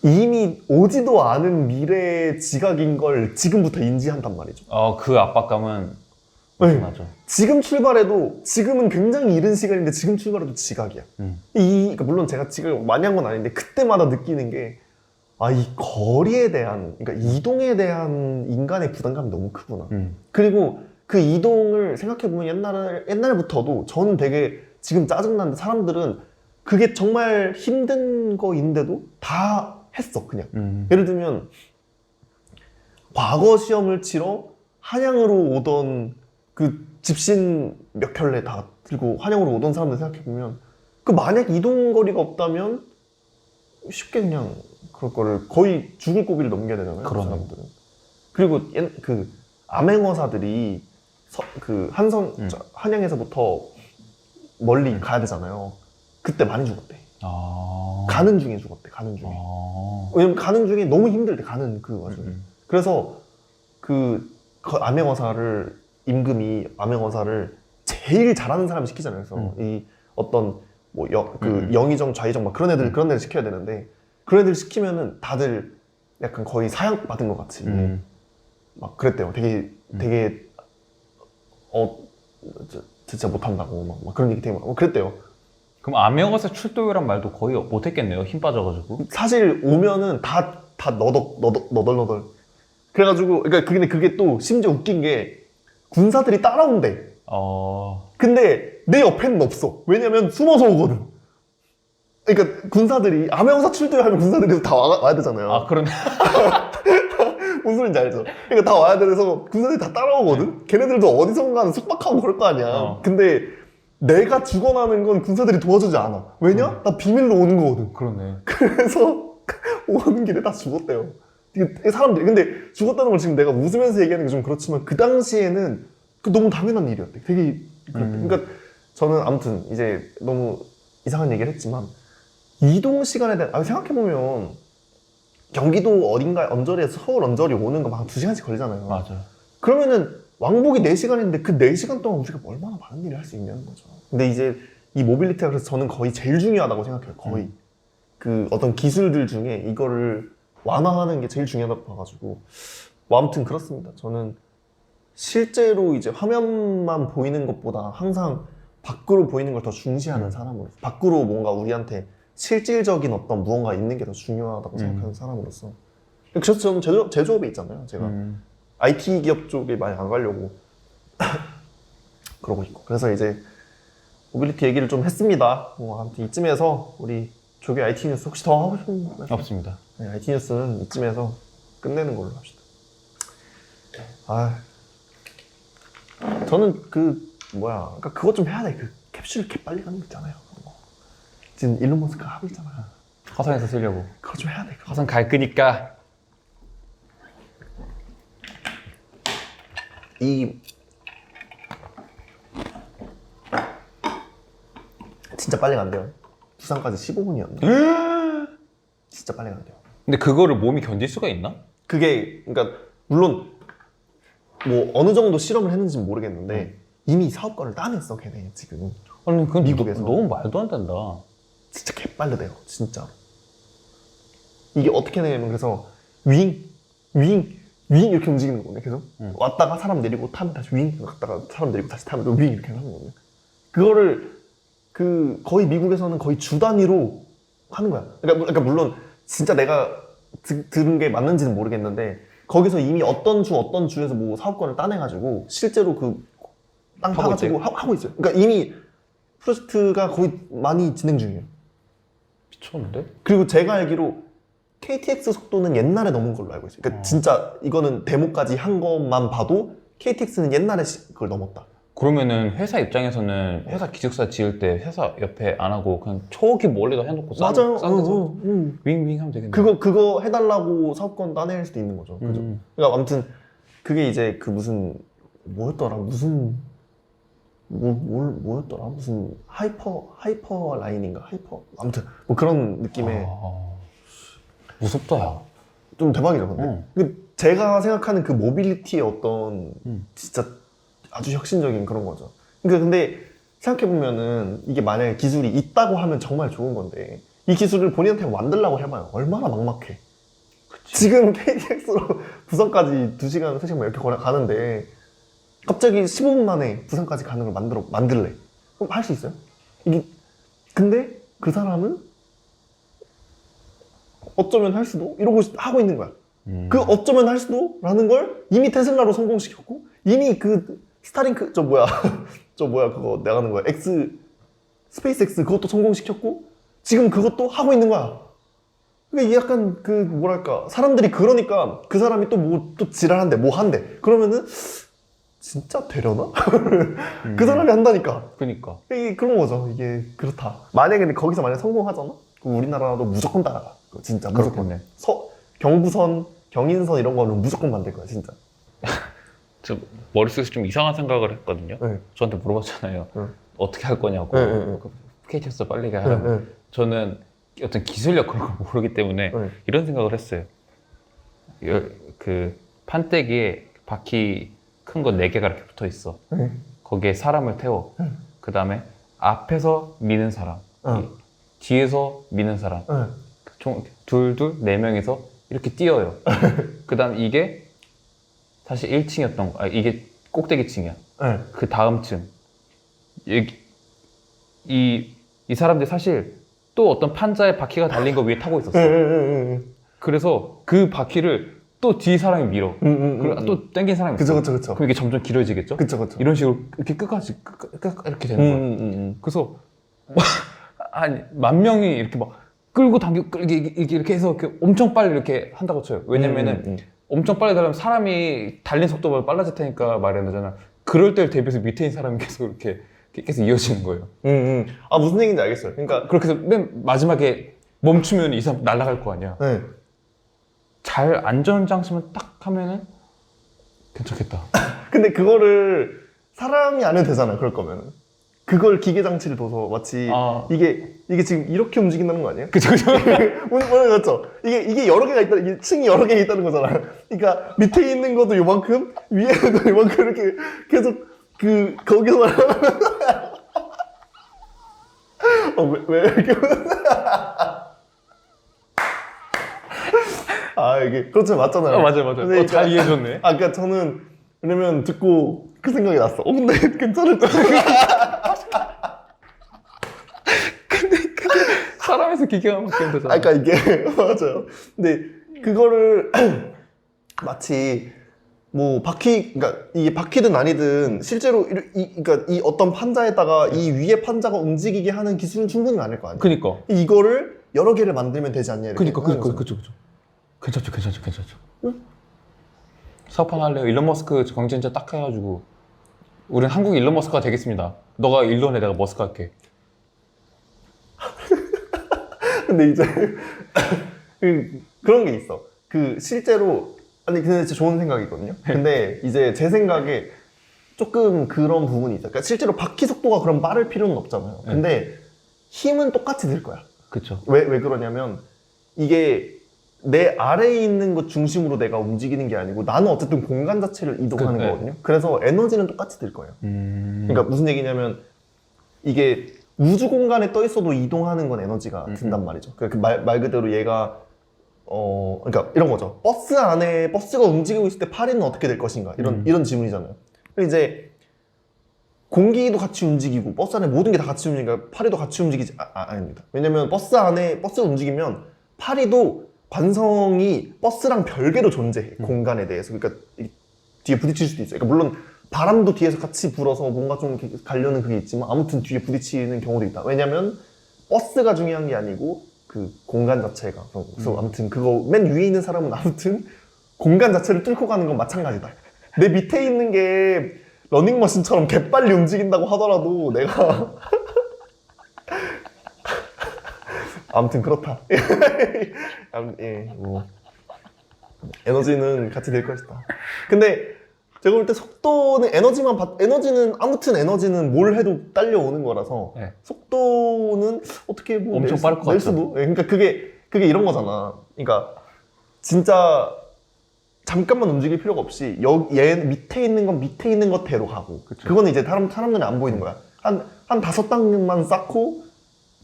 이미 오지도 않은 미래의 지각인 걸 지금부터 인지한단 말이죠. 그 압박감은 네. 맞아. 지금 출발해도 지금은 굉장히 이른 시간인데 지금 출발해도 지각이야. 그러니까 물론 제가 지각을 많이 한 건 아닌데 그때마다 느끼는 게 이 거리에 대한 그러니까 이동에 대한 인간의 부담감이 너무 크구나. 그리고 그 이동을 생각해보면 옛날부터도 저는 되게 지금 짜증나는데 사람들은 그게 정말 힘든 거인데도 다 했어 그냥. 예를 들면 과거 시험을 치러 한양으로 오던 그 집신 몇 켤레 다 들고 한양으로 오던 사람들 생각해보면 그 만약 이동 거리가 없다면 쉽게 그냥 그럴 거를 거의 죽을 고비를 넘겨야 되잖아요. 그 그러네. 사람들은. 그리고 그 암행어사들이 그 한양에서부터 멀리 가야 되잖아요. 그때 많이 죽었대. 가는 중에 죽었대. 가는 중에. 왜냐면 가는 중에 너무 힘들대. 가는 그 와중에. 그래서 그 암행어사를 임금이 암행어사를 제일 잘하는 사람을 시키잖아요. 그래서 이 어떤 뭐 영의정, 좌의정 막 그런 애들 시켜야 되는데 그런 애들 시키면은 다들 약간 거의 사형 받은 것 같이 막 그랬대요. 되게 진짜 못한다고 막 그런 얘기 되게 많고 그랬대요. 그럼 암행어사 출동이란 말도 거의 못했겠네요. 힘 빠져가지고. 사실 오면은 다 너덜너덜. 그래가지고 근데 그게 또 심지어 웃긴 게 군사들이 따라온대. 근데 내 옆에는 없어. 왜냐면 숨어서 오거든. 그러니까 군사들이 암행어사 출동하면 군사들이 다 와야 되잖아요. 그러네. 무슨 소리인지 알죠? 그러니까 다 와야 돼서 군사들이 다 따라오거든? 걔네들도 어디선가는 숙박하고 그럴 거 아니야. 근데 내가 죽어나는 건 군사들이 도와주지 않아. 왜냐? 나 비밀로 오는 거거든. 그러네. 그래서 오는 길에 다 죽었대요. 이게 사람들이. 근데 죽었다는 걸 지금 내가 웃으면서 얘기하는 게 좀 그렇지만 그 당시에는 너무 당연한 일이었대. 되게 그러니까 저는 아무튼 이제 너무 이상한 얘기를 했지만 이동 시간에 대한 생각해보면 경기도 어딘가 언저리에서 서울 언저리 오는 거 한 2시간씩 걸리잖아요. 맞아요. 그러면은 왕복이 4시간인데 그 4시간 동안 우리가 얼마나 많은 일을 할 수 있냐는 거죠. 근데 이제 이 모빌리티가 그래서 저는 거의 제일 중요하다고 생각해요. 거의. 그 어떤 기술들 중에 이거를 완화하는 게 제일 중요하다고 봐가지고 뭐 아무튼 그렇습니다. 저는 실제로 이제 화면만 보이는 것보다 항상 밖으로 보이는 걸 더 중시하는 사람으로서 밖으로 뭔가 우리한테 실질적인 어떤 무언가 있는 게 더 중요하다고 생각하는 사람으로서 그래서 저는 제조업에 있잖아요. 제가 IT 기업 쪽에 많이 안 가려고 그러고 있고 그래서 이제 모빌리티 얘기를 좀 했습니다. 아무튼 이쯤에서 우리 조교 IT 뉴스 혹시 더 하고 싶은 말씀? 없습니다. 네, IT 뉴스는 이쯤에서 끝내는 걸로 합시다. 저는 그러니까 그것 좀 해야 돼. 그 캡슐 개 빨리 가는 거 있잖아요. 지금 일론 머스크가 하고 있잖아요. 화성에서 쓰려고. 그거 좀 해야 돼. 화성 갈 거니까. 진짜 빨리 간대요. 부산까지 15분이었는데 진짜 빨리 간대요. 근데 그거를 몸이 견딜 수가 있나? 그게 그러니까 물론 뭐 어느 정도 실험을 했는지는 모르겠는데 이미 사업권을 따냈어 걔네 지금. 아니 그건 미국에서. 너무 말도 안 된다. 진짜 개빠르대요 진짜로. 이게 어떻게 되냐면 그래서 윙 이렇게 움직이는 거네 계속. 왔다가 사람 내리고 타면 다시 윙 갔다가 사람 내리고 다시 타면 윙 이렇게 하는 거네. 그거를 거의 미국에서는 거의 주 단위로 하는 거야. 그러니까 물론 진짜 내가 들은 게 맞는지는 모르겠는데 거기서 이미 어떤 주에서 뭐 사업권을 따내가지고 실제로 그 땅 하고 파가지고 하고 있어요. 그러니까 이미 프로젝트가 거의 많이 진행 중이에요. 미쳤는데? 그리고 제가 알기로 KTX 속도는 옛날에 넘은 걸로 알고 있어요. 그러니까 진짜 이거는 데모까지 한 것만 봐도 KTX는 옛날에 그걸 넘었다. 그러면은 회사 입장에서는 회사 기숙사 지을 때 회사 옆에 안 하고 그냥 저기 멀리다 해놓고 맞아요. 싼 데서 윙윙 하면 되겠네. 그거 해달라고 사업권 따낼 수도 있는 거죠. 그죠? 그러니까 아무튼 그게 이제 그 무슨 뭐였더라? 뭐였더라? 무슨 하이퍼 라인인가? 아무튼 뭐 그런 느낌의 무섭다 야. 좀 대박이죠, 근데. 그 제가 생각하는 그 모빌리티의 어떤 진짜 아주 혁신적인 그런 거죠. 그러니까 근데 생각해보면은 이게 만약에 기술이 있다고 하면 정말 좋은 건데 이 기술을 본인한테 만들려고 해봐요. 얼마나 막막해. 그치. 지금 KTX로 부산까지 2시간, 3시간 이렇게 가는데 갑자기 15분 만에 부산까지 가는 걸 만들래. 그럼 할 수 있어요? 이게 근데 그 사람은 어쩌면 할 수도 이러고 하고 있는 거야. 그 어쩌면 할 수도 라는 걸 이미 테슬라로 성공시켰고 이미 그 스타링크 저 뭐야 그거 내가 하는 거야 스페이스X 그것도 성공시켰고 지금 그것도 하고 있는 거야. 그러니까 이게 약간 그 뭐랄까 사람들이 그러니까 그 사람이 또 뭐 또 지랄한대 뭐 한대 그러면은 진짜 되려나? 그 사람이 한다니까. 그니까. 이게 그런 거죠. 이게 그렇다. 만약에 근데 거기서 만약 성공하잖아? 그럼 우리나라도 무조건 따라가. 그거 진짜 무조건. 그렇겠네. 경부선, 경인선 이런 거는 무조건 만들 거야, 진짜. 저 머릿속에서 좀 이상한 생각을 했거든요. 네. 저한테 물어봤잖아요. 네. 어떻게 할 거냐고. 네. KTX 빨리 가라고. 네. 저는 어떤 기술력 그런 걸 모르기 때문에 네. 이런 생각을 했어요. 그 판때기에 바퀴 큰 거 4개가 이렇게 붙어 있어. 네. 거기에 사람을 태워. 그 다음에 앞에서 미는 사람, 뒤에서 미는 사람. 총 둘, 4명이서 이렇게 뛰어요. 그 다음 이게 사실 1층이었던 거, 이게 꼭대기층이야. 네. 그 다음 층. 이 사람들이 사실 또 어떤 판자에 바퀴가 달린 거 위에 타고 있었어. 그래서 그 바퀴를 또 뒤 사람이 밀어. 그리고 또 땡긴 사람이 있어. 그쵸. 그럼 이게 점점 길어지겠죠? 그쵸. 이런 식으로 이렇게 끝까지 이렇게 되는 거야. 그래서 한 10,000명이 이렇게 막 끌고 당기고 이렇게 해서 이렇게 엄청 빨리 이렇게 한다고 쳐요. 왜냐면은 엄청 빨리 달리면 사람이 달린 속도가 빨라질 테니까 말이 안 되잖아. 그럴 때를 대비해서 밑에 있는 사람이 계속 이렇게 계속 이어지는 거예요. 아 무슨 얘기인지 알겠어요. 그러니까 그렇게 해서 맨 마지막에 멈추면 이 사람 날아갈 거 아니야. 네. 잘 안전장치만 딱 하면은 괜찮겠다. 근데 그거를 사람이 안 해도 되잖아. 그럴 거면은. 그걸 기계 장치를 둬서 마치 이게 지금 이렇게 움직인다는 거 아니에요? 그죠. 맞죠? 이게 여러 개가 있다, 이게 층이 여러 개 있다는 거잖아. 그러니까 밑에 있는 것도 요만큼, 위에 있는 것도 요만큼 이렇게 계속 거기서 왜 이렇게. 이게, 그렇죠. 맞잖아요. 맞아요. 근데 잘 이해해줬네. 그러니까 저는, 왜냐면 듣고 그 생각이 났어. 근데 괜찮을지. 근데 사람에서 기계가 바뀌면 되잖아. 그러니까 이게, 맞아요. 근데 그거를 마치, 뭐, 그러니까 이게 바퀴든 아니든 실제로 그러니까 이 어떤 판자에다가 이 위에 판자가 움직이게 하는 기술은 충분히 많을 거 아니에요. 그니까. 이거를 여러 개를 만들면 되지 않냐. 이렇게 하는 거죠. 그쵸. 괜찮죠. 응? 사업 하나 할래요? 일론 머스크 경쟁자 딱 해가지고 우린 한국 일론 머스크가 되겠습니다. 너가 일론 해, 내가 머스크 할게. 근데 이제 그런 게 있어. 실제로 근데 진짜 좋은 생각이거든요. 근데 이제 제 생각에 조금 그런 부분이 있어. 그러니까 실제로 바퀴 속도가 그럼 빠를 필요는 없잖아요. 근데 힘은 똑같이 들 거야. 그쵸. 왜 그러냐면 이게 내 아래에 있는 것 중심으로 내가 움직이는 게 아니고 나는 어쨌든 공간 자체를 이동하는 거거든요. 그래서 에너지는 똑같이 들 거예요. 그러니까 무슨 얘기냐면 이게 우주 공간에 떠 있어도 이동하는 건 에너지가 든단 말이죠. 그러니까 말 그대로 얘가 그러니까 이런 거죠. 버스 안에 버스가 움직이고 있을 때 파리는 어떻게 될 것인가 이런 질문이잖아요. 근데 이제 공기도 같이 움직이고 버스 안에 모든 게 다 같이 움직이니까 파리도 같이 움직이지 아닙니다. 왜냐면 버스 안에 버스가 움직이면 파리도 관성이 버스랑 별개로 존재해. 공간에 대해서. 그러니까 뒤에 부딪힐 수도 있어요. 그러니까 물론 바람도 뒤에서 같이 불어서 뭔가 좀 이렇게 가려는 그게 있지만 아무튼 뒤에 부딪히는 경우도 있다. 왜냐면 버스가 중요한 게 아니고 그 공간 자체가. 그래서 아무튼 그거 맨 위에 있는 사람은 아무튼 공간 자체를 뚫고 가는 건 마찬가지다. 내 밑에 있는 게 러닝머신처럼 개빨리 움직인다고 하더라도 내가 아무튼 그렇다. 예, 뭐 에너지는 같이 될 것이다. 근데 제가 볼 때 속도는 에너지는 아무튼 에너지는 뭘 해도 딸려오는 거라서 네. 속도는 어떻게 뭐 엄청 빠를 것 낼 같죠. 수도. 예, 그러니까 그게 이런 거잖아. 그러니까 진짜 잠깐만 움직일 필요가 없이 얘 밑에 있는 건 밑에 있는 것대로 가고. 그쵸. 그거는 이제 사람들이 안 보이는 거야. 한 5단만 쌓고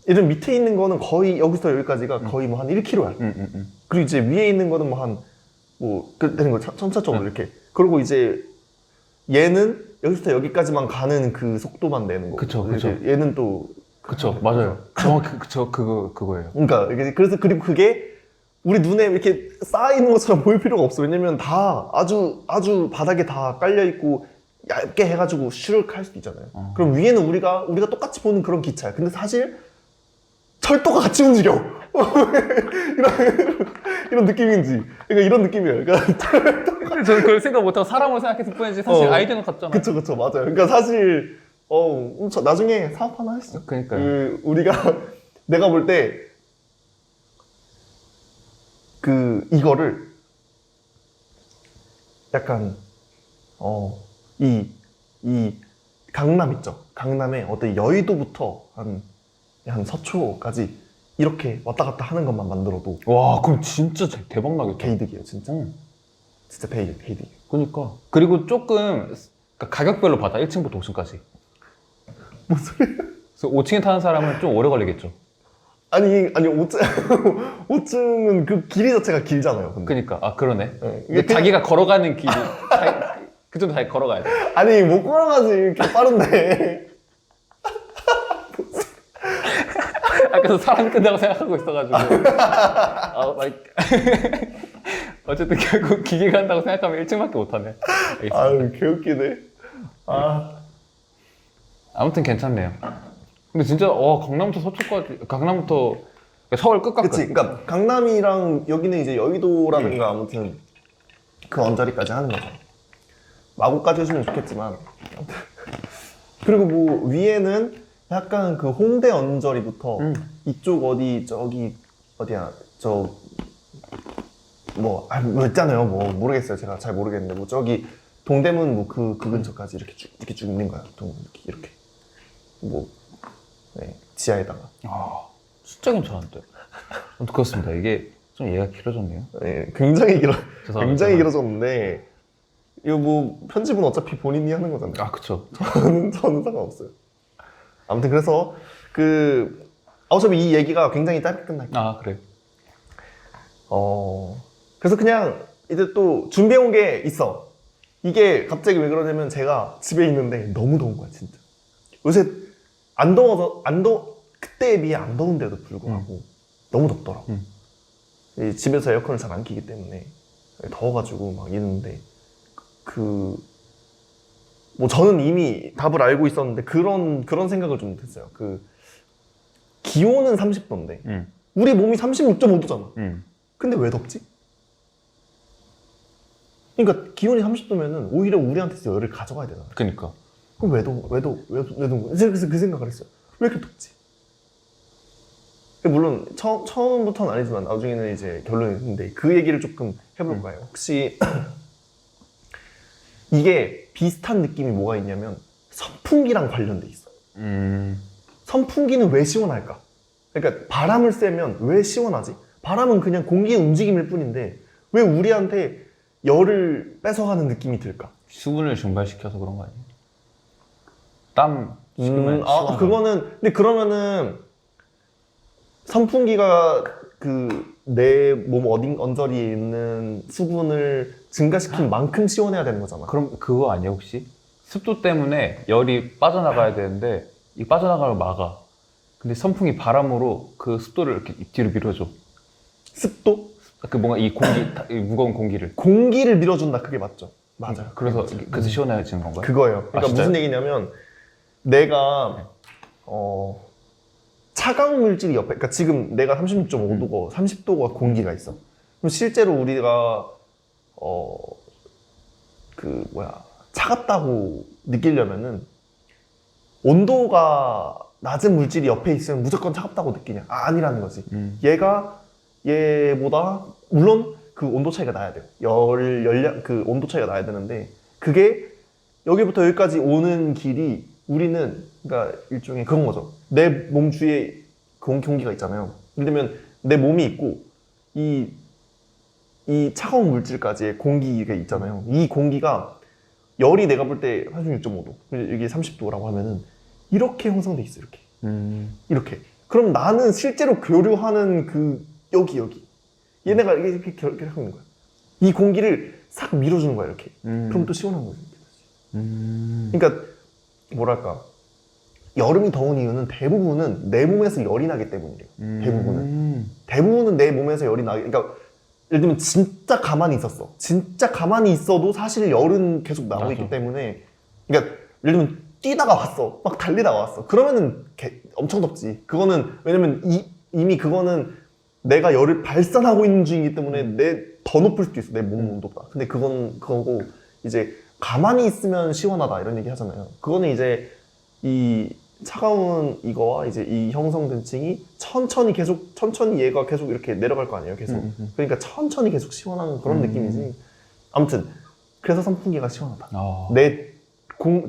예를 밑에 있는 거는 거의 여기서 여기까지가 거의 뭐 한 1km야. 그리고 이제 위에 있는 거는 되는 거 점차적으로 이렇게. 그리고 이제 얘는 여기서부터 여기까지만 가는 그 속도만 내는 거고. 그쵸. 얘는 또 그쵸, 맞아요. 정확히 그거예요. 그러니까 그래서 그리고 그게 우리 눈에 이렇게 쌓이는 것처럼 보일 필요가 없어. 왜냐면 다 아주 바닥에 다 깔려 있고 얇게 해가지고 슈륵 할 수도 있잖아요. 그럼 위에는 우리가 똑같이 보는 그런 기차야. 근데 사실 철도가 같이 움직여. 이런 느낌인지. 그러니까 이런 느낌이에요. 그러니까 저는 그걸 생각 못하고 사람을 생각했을 뿐이지 사실 아이디어는 같잖아요. 그쵸, 맞아요. 그러니까 사실 나중에 사업 하나 했어. 그러니까요. 우리가 내가 볼 때 이거를 약간 이 강남 있죠. 강남에 어떤 여의도부터 한 서초까지 이렇게 왔다 갔다 하는 것만 만들어도 와, 그럼 진짜 대박 나겠다. 개이득이에요, 진짜. 진짜 개이득. 그러니까. 그리고 조금 그러니까 가격별로 받아. 1층부터 5층까지. 무슨 소리야? 그래서 5층에 타는 사람은 좀 오래 걸리겠죠. 아니 5층은 그 길이 자체가 길잖아요. 근데. 그러니까. 아, 그러네. 네. 근데 이게 자기가 걸어가는 길이 그 정도 잘 걸어가야 돼. 아니 못 걸어가지 이렇게 빠른데. 아까서 사람이 끈다고 생각하고 있어가지고. 어쨌든 결국 기계가 한다고 생각하면 1층밖에 못하네. 아유 개웃기네. 아무튼 괜찮네요. 근데 진짜 강남부터 서초까지, 강남부터 서울 끝까지. 그치. 그러니까 강남이랑 여기는 이제 여의도라든가 아무튼 그 언저리까지 하는 거죠. 마구까지 해주면 좋겠지만. 그리고 뭐 위에는 약간 그 홍대 언저리부터 이쪽 저기 어디야 뭐 있잖아요. 뭐 모르겠어요. 제가 잘 모르겠는데 뭐 저기 동대문 뭐 그 근처까지 이렇게 쭉 있는 거야. 이렇게 뭐 지하에다가. 진짜 괜찮은데. 그렇습니다. 이게 좀 얘가 길어졌네요. 네, 굉장히 죄송합니다. 굉장히 길어졌는데 이거 뭐 편집은 어차피 본인이 하는 거잖아요. 아, 그쵸. 저는 상관없어요. 아무튼 그래서 어차피 이 얘기가 굉장히 짧게 끝날게요. 아, 그래. 그래서 그냥 이제 또 준비해온 게 있어. 이게 갑자기 왜 그러냐면 제가 집에 있는데 너무 더운 거야, 진짜. 요새 안 더워서 그때에 비해 안 더운데도 불구하고 너무 덥더라고. 이 집에서 에어컨을 잘 안 켜기 때문에 더워가지고 막 있는데 뭐 저는 이미 답을 알고 있었는데 그런 생각을 좀 했어요. 기온은 30도인데 우리 몸이 36.5도잖아. 근데 왜 덥지? 그러니까 기온이 30도면은 오히려 우리한테서 열을 가져가야 되잖아. 그니까. 그럼 왜 더운 거야? 그래서 그 생각을 했어요. 왜 이렇게 덥지? 물론 처음부터는 아니지만 나중에는 이제 결론이 있는데 그 얘기를 조금 해볼 거예요. 혹시 이게 비슷한 느낌이 뭐가 있냐면 선풍기랑 관련돼 있어. 선풍기는 왜 시원할까? 그러니까 바람을 쐬면 왜 시원하지? 바람은 그냥 공기의 움직임일 뿐인데 왜 우리한테 열을 뺏어가는 느낌이 들까? 수분을 증발시켜서 그런 거 아니에요? 땀 식으면 시원하다. 근데 그러면은 선풍기가 내 몸 언저리에 있는 수분을 증가시킨 만큼 시원해야 되는 거잖아. 그럼 그거 아니에요, 혹시? 습도 때문에 열이 빠져나가야 되는데 이 빠져나가를 막아. 근데 선풍기 바람으로 그 습도를 이렇게 뒤로 밀어줘. 습도? 그 뭔가 이 공기, 이 무거운 공기를. 공기를 밀어준다. 그게 맞죠. 맞아요. 그래서 시원해지는 건가요? 그거예요. 그러니까 진짜요? 무슨 얘기냐면 내가 차가운 물질이 옆에, 그러니까 지금 내가 36.5도고 30도가 공기가 있어. 그럼 실제로 우리가 차갑다고 느끼려면은 온도가 낮은 물질이 옆에 있으면 무조건 차갑다고 느끼냐? 아니라는 거지. 얘보다 물론 그 온도 차이가 나야 돼요. 그 온도 차이가 나야 되는데 그게 여기부터 여기까지 오는 길이 우리는 그러니까 일종의 그런 거죠. 내 몸 주위에 공기가 있잖아요. 예를 들면 내 몸이 있고 이 차가운 물질까지의 공기가 있잖아요. 이 공기가 열이 내가 볼 때 36.5도, 여기 30도라고 하면은 이렇게 형성돼 있어. 이렇게. 그럼 나는 실제로 교류하는 그 여기 얘네가 이렇게 하는 거야. 이 공기를 싹 밀어주는 거야 이렇게. 그럼 또 시원한 거지. 그러니까 뭐랄까, 여름이 더운 이유는 대부분은 내 몸에서 열이 나기 때문이래요. 대부분은 내 몸에서 열이 나기. 그러니까 예를 들면 진짜 가만히 있었어. 진짜 가만히 있어도 사실 열은 계속 나오고 있기 때문에. 그러니까 예를 들면 뛰다가 왔어. 막 달리다가 왔어. 그러면은 엄청 덥지. 그거는 왜냐면 이미 그거는 내가 열을 발산하고 있는 중이기 때문에 더 높을 수도 있어. 내 몸 온도가. 근데 그거고 이제 가만히 있으면 시원하다 이런 얘기 하잖아요. 그거는 이제 이 차가운 이거와 이제 이 형성된 층이 천천히 얘가 계속 이렇게 내려갈 거 아니에요. 계속. 그러니까 천천히 계속 시원한 그런 느낌이지. 아무튼 그래서 선풍기가 시원하다. 내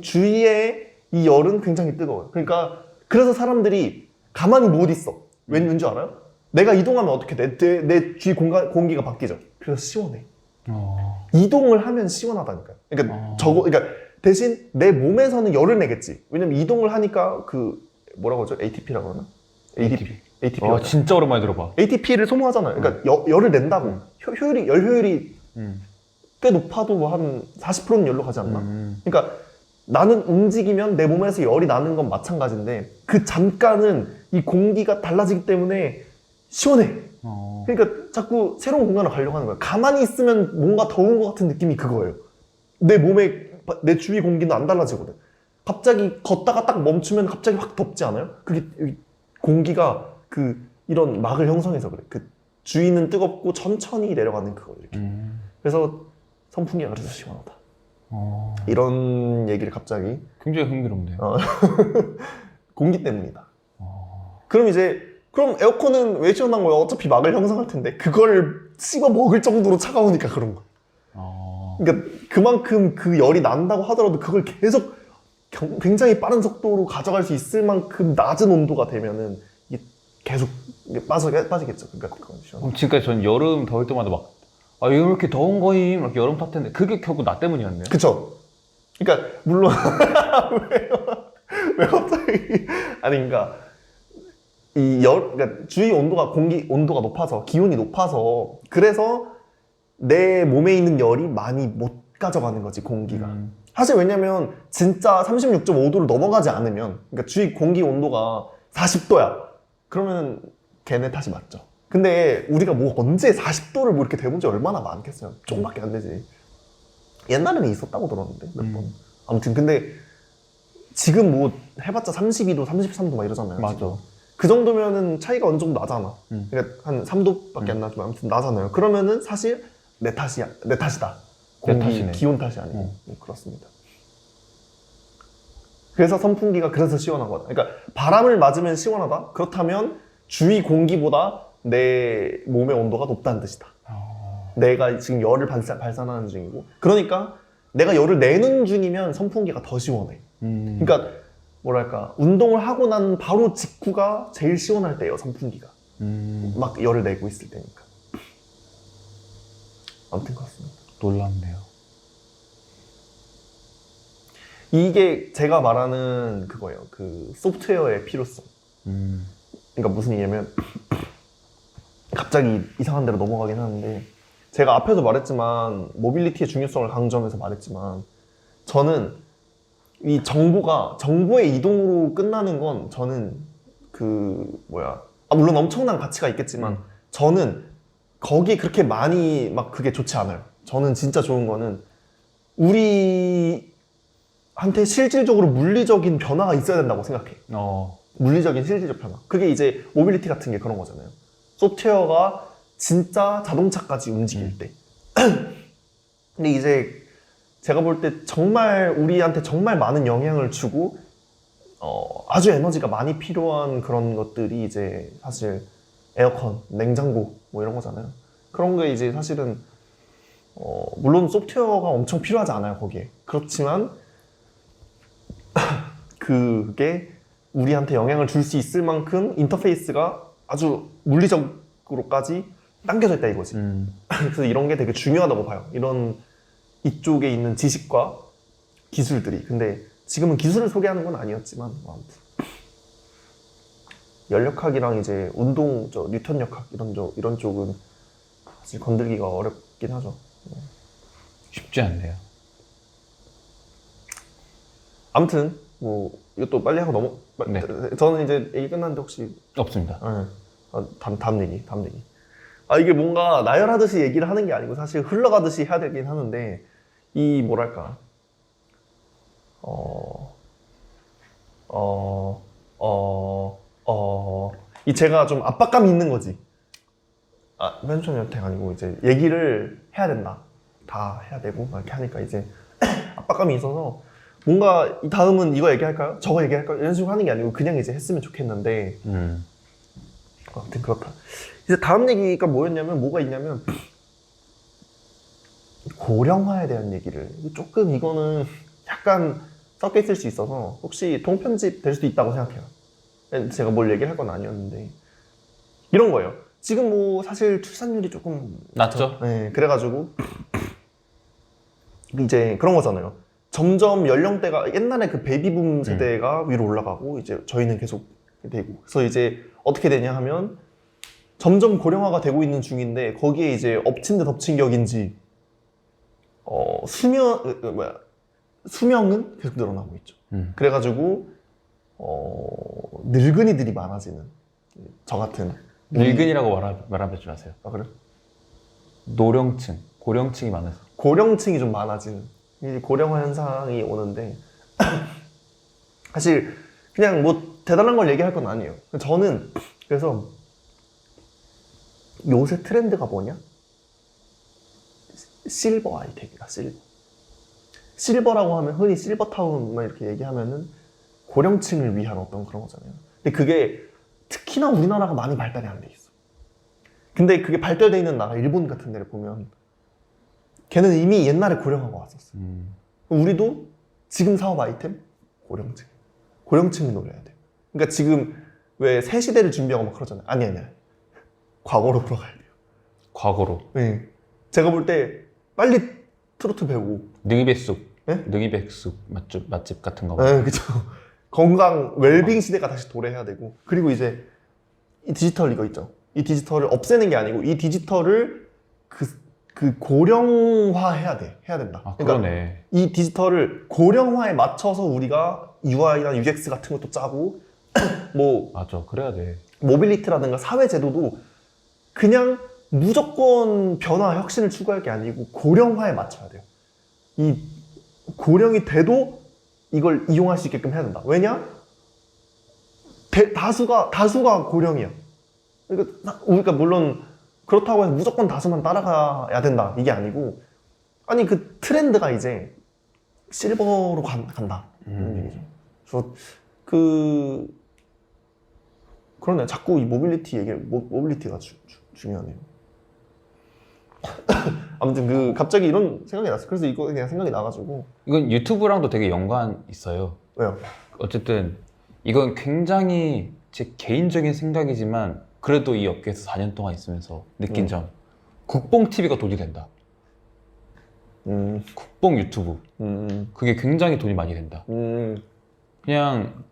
주위에 이 열은 굉장히 뜨거워요. 그러니까 그래서 사람들이 가만히 못 있어. 왠지 알아요? 내가 이동하면 어떻게 돼? 내 주위 공기가 바뀌죠. 그래서 시원해. 이동을 하면 시원하다니까요. 그러니까 대신 내 몸에서는 열을 내겠지. 왜냐면 이동을 하니까 뭐라고 하죠? ATP라고 그러나? ATP. 진짜 오랜만에 들어봐. ATP를 소모하잖아요. 그러니까 열을 낸다고. 열 효율이 꽤 높아도 뭐 한 40%는 열로 가지 않나? 그러니까 나는 움직이면 내 몸에서 열이 나는 건 마찬가지인데 그 잠깐은 이 공기가 달라지기 때문에 시원해. 그러니까 자꾸 새로운 공간을 가려고 하는 거야. 가만히 있으면 뭔가 더운 것 같은 느낌이 그거예요. 내 주위 공기는 안 달라지거든. 갑자기 걷다가 딱 멈추면 갑자기 확 덥지 않아요? 그게 공기가 이런 막을 형성해서 그래. 주위는 뜨겁고 천천히 내려가는 그거 이렇게. 그래서 선풍기가 그래서 시원하다. 이런 얘기를 갑자기. 굉장히 흥미롭네요. 공기 때문이다. 그럼 에어컨은 왜 시원한 거야? 어차피 막을 형성할 텐데. 그걸 씹어 먹을 정도로 차가우니까 그런 거야. 그러니까 그만큼 그 열이 난다고 하더라도 그걸 계속 굉장히 빠른 속도로 가져갈 수 있을 만큼 낮은 온도가 되면은 이게 계속 빠지겠죠. 그러니까 그럼 지금까지 전 여름 더울 때마다 왜 이렇게 더운 거임? 이렇게 여름 탓했는데 그게 결국 나 때문이었네요. 그쵸. 그러니까 물론 왜 갑자기 그러니까 그러니까 주위 공기 온도가 높아서 기온이 높아서 그래서 내 몸에 있는 열이 많이 못 가져가는 거지 공기가. 사실 왜냐면 진짜 36.5도를 넘어가지 않으면 그러니까 주위 공기 온도가 40도야. 그러면 걔네 탓이 맞죠. 근데 우리가 언제 40도를 이렇게 돼본 지 얼마나 많겠어요. 조금밖에 안 되지. 옛날에는 있었다고 들었는데 몇 번. 아무튼 근데 지금 해봤자 32도, 33도 막 이러잖아요. 맞아. 지금. 그 정도면은 차이가 어느 정도 나잖아. 그러니까 한 3도밖에 안 나지만 아무튼 나잖아요. 그러면은 사실 내 탓이다. 탓이네. 기온 탓이 아니고. 그렇습니다. 그래서 선풍기가 그래서 시원한 거다. 그러니까 바람을 맞으면 시원하다? 그렇다면 주위 공기보다 내 몸의 온도가 높다는 뜻이다. 내가 지금 열을 발산하는 중이고 그러니까 내가 열을 내는 중이면 선풍기가 더 시원해. 그러니까 뭐랄까 운동을 하고 난 바로 직후가 제일 시원할 때예요. 선풍기가. 막 열을 내고 있을 때니까. 아무튼 그렇습니다. 놀랍네요. 이게 제가 말하는 그거예요. 소프트웨어의 필요성. 그러니까 무슨 얘기냐면 갑자기 이상한 데로 넘어가긴 하는데 제가 앞에도 말했지만 모빌리티의 중요성을 강조하면서 말했지만 저는 이 정보의 이동으로 끝나는 건 저는 물론 엄청난 가치가 있겠지만 저는 거기 그렇게 많이 막 그게 좋지 않아요. 저는 진짜 좋은 거는 우리한테 실질적으로 물리적인 변화가 있어야 된다고 생각해. 물리적인 실질적 변화. 그게 이제 모빌리티 같은 게 그런 거잖아요. 소프트웨어가 진짜 자동차까지 움직일 때. 근데 이제 제가 볼 때 정말 우리한테 정말 많은 영향을 주고 아주 에너지가 많이 필요한 그런 것들이 이제 사실 에어컨, 냉장고 뭐 이런 거잖아요. 그런 게 이제 사실은 물론 소프트웨어가 엄청 필요하지 않아요 거기에. 그렇지만 그게 우리한테 영향을 줄 수 있을 만큼 인터페이스가 아주 물리적으로까지 당겨져 있다 이거지. 그래서 이런 게 되게 중요하다고 봐요. 이런 이쪽에 있는 지식과 기술들이. 근데 지금은 기술을 소개하는 건 아니었지만 아무튼 열역학이랑 이제 운동, 뉴턴 역학 이런 쪽은 사실 건들기가 어렵긴 하죠. 쉽지 않네요. 아무튼 뭐 이것도 빨리 하고 네. 저는 이제 얘기 끝났는데 혹시 없습니다. 다음 얘기. 이게 뭔가 나열하듯이 얘기를 하는 게 아니고 사실 흘러가듯이 해야 되긴 하는데 이 뭐랄까 이 제가 좀 압박감이 있는 거지. 맨션 여택 아니고 이제 얘기를 해야 된다. 다 해야 되고 막 이렇게 하니까 이제 압박감이 있어서 뭔가 다음은 이거 얘기할까요? 저거 얘기할까요? 이런 식으로 하는 게 아니고 그냥 이제 했으면 좋겠는데 아무튼 그렇다. 이제 다음 얘기가 뭐가 있냐면 고령화에 대한 얘기를 조금 이거는 약간 섞여 있을 수 있어서 혹시 동편집 될 수도 있다고 생각해요. 제가 뭘 얘기할 건 아니었는데 이런 거예요. 지금 뭐 사실 출산율이 조금 낮죠? 네, 그래가지고 이제 그런 거잖아요. 점점 연령대가 옛날에 그 베이비붐 세대가 위로 올라가고 이제 저희는 계속 되고 그래서 이제 어떻게 되냐 하면 점점 고령화가 되고 있는 중인데 거기에 이제 엎친 데 덮친 격인지 수명은 계속 늘어나고 있죠. 그래가지고 늙은이들이 많아지는 저 같은 늙은이라고 말하지 마세요. 아 그래? 노령층, 고령층이 많아서. 고령층이 좀 많아지는 이 고령화 현상이 오는데 사실 그냥 뭐 대단한 걸 얘기할 건 아니에요. 저는 그래서 요새 트렌드가 뭐냐? 실버 아이템이다. 실버라고 하면 흔히 실버타운만 이렇게 얘기하면은 고령층을 위한 어떤 그런 거잖아요. 근데 그게 특히나 우리나라가 많이 발달이 안 돼 있어. 근데 그게 발달돼 있는 나라 일본 같은 데를 보면 걔는 이미 옛날에 고령화가 왔었어. 우리도 지금 사업 아이템 고령층을 노려야 돼. 그러니까 지금 왜 새 시대를 준비하고 막 그러잖아요. 아니 과거로 돌아가야 돼요. 과거로. 네. 제가 볼 때 빨리 트로트 배우고 능이백숙. 네? 능이백숙 맛집 같은 거. 네, 그죠. 건강 웰빙 시대가 다시 도래해야 되고 그리고 이제 이 디지털 이거 있죠. 이 디지털을 없애는 게 아니고 이 디지털을 그 고령화 해야 된다. 그러네. 이 디지털을 고령화에 맞춰서 우리가 UI나 UX 같은 것도 짜고 뭐 맞아, 그래야 돼. 모빌리티라든가 사회 제도도 그냥 무조건 변화, 혁신을 추구할 게 아니고 고령화에 맞춰야 돼요. 이 고령이 돼도 이걸 이용할 수 있게끔 해야 된다. 왜냐? 다수가 고령이야. 그러니까 물론 그렇다고 해서 무조건 다수만 따라가야 된다. 이게 아니고 아니 그 트렌드가 이제 실버로 간다. 이런 얘기죠. 그래서 그러네. 자꾸 이 모빌리티가 중요하네요. 아무튼 갑자기 이런 생각이 났어요. 그래서 이거 그냥 생각이 나가지고. 이건 유튜브랑도 되게 연관 있어요. 왜요? 어쨌든 이건 굉장히 제 개인적인 생각이지만 그래도 이 업계에서 4년 동안 있으면서 느낀 점. 국뽕 TV가 돈이 된다. 국뽕 유튜브. 그게 굉장히 돈이 많이 된다. 그냥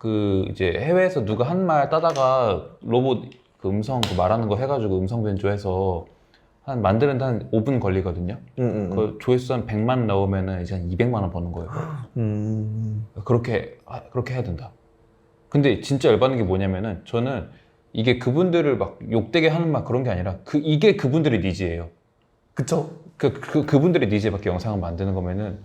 이제 해외에서 누가 한 말 따다가 로봇 음성 말하는 거 해가지고 음성 변조해서 만드는데 한 5분 걸리거든요. 그 조회수 한 100만 나오면은 이제 한 200만 원 버는 거예요. 그렇게 해야 된다. 근데 진짜 열받는 게 뭐냐면은 저는 이게 그분들을 막 욕되게 하는 말 그런 게 아니라 이게 그분들의 니즈예요. 그쵸? 그분들의 니즈에 맞게 영상을 만드는 거면은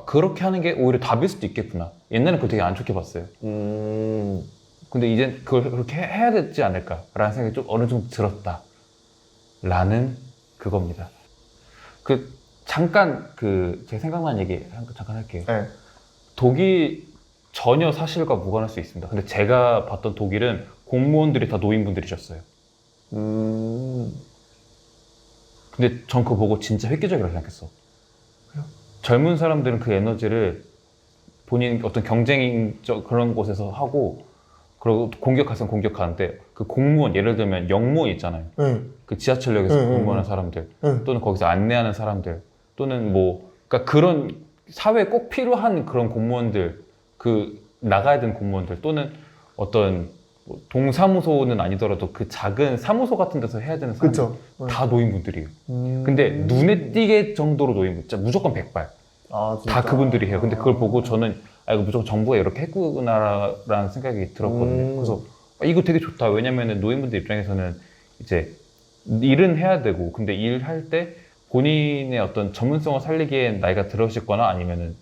그렇게 하는 게 오히려 답일 수도 있겠구나. 옛날엔 그거 되게 안 좋게 봤어요. 근데 이젠 그걸 그렇게 해야 되지 않을까라는 생각이 좀 어느 정도 들었다라는 그겁니다. 잠깐 제가 생각난 얘기 잠깐 할게요. 네. 독일 전혀 사실과 무관할 수 있습니다. 근데 제가 봤던 독일은 공무원들이 다 노인분들이셨어요. 근데 전 그거 보고 진짜 획기적이라고 생각했어. 왜요? 젊은 사람들은 그 에너지를 본인 어떤 경쟁적 그런 곳에서 하고 그리고 공격하면 공격하는데 그 공무원 예를 들면 영무원 있잖아요. 그 지하철역에서 근무하는 사람들 또는 거기서 안내하는 사람들 또는 그러니까 그런 사회에 꼭 필요한 그런 공무원들 나가야 되는 공무원들 또는 어떤 동사무소는 아니더라도 그 작은 사무소 같은 데서 해야 되는 사람들 다 노인분들이에요. 근데 눈에 띄게 정도로 노인분 진짜 무조건 백발 다 그분들이 해요. 근데 그걸 보고 저는 이거 무조건 정부가 이렇게 했구나라는 생각이 들었거든요. 그래서 이거 되게 좋다. 왜냐면은 노인분들 입장에서는 이제 일은 해야 되고 근데 일할 때 본인의 어떤 전문성을 살리기엔 나이가 들으시거나 아니면은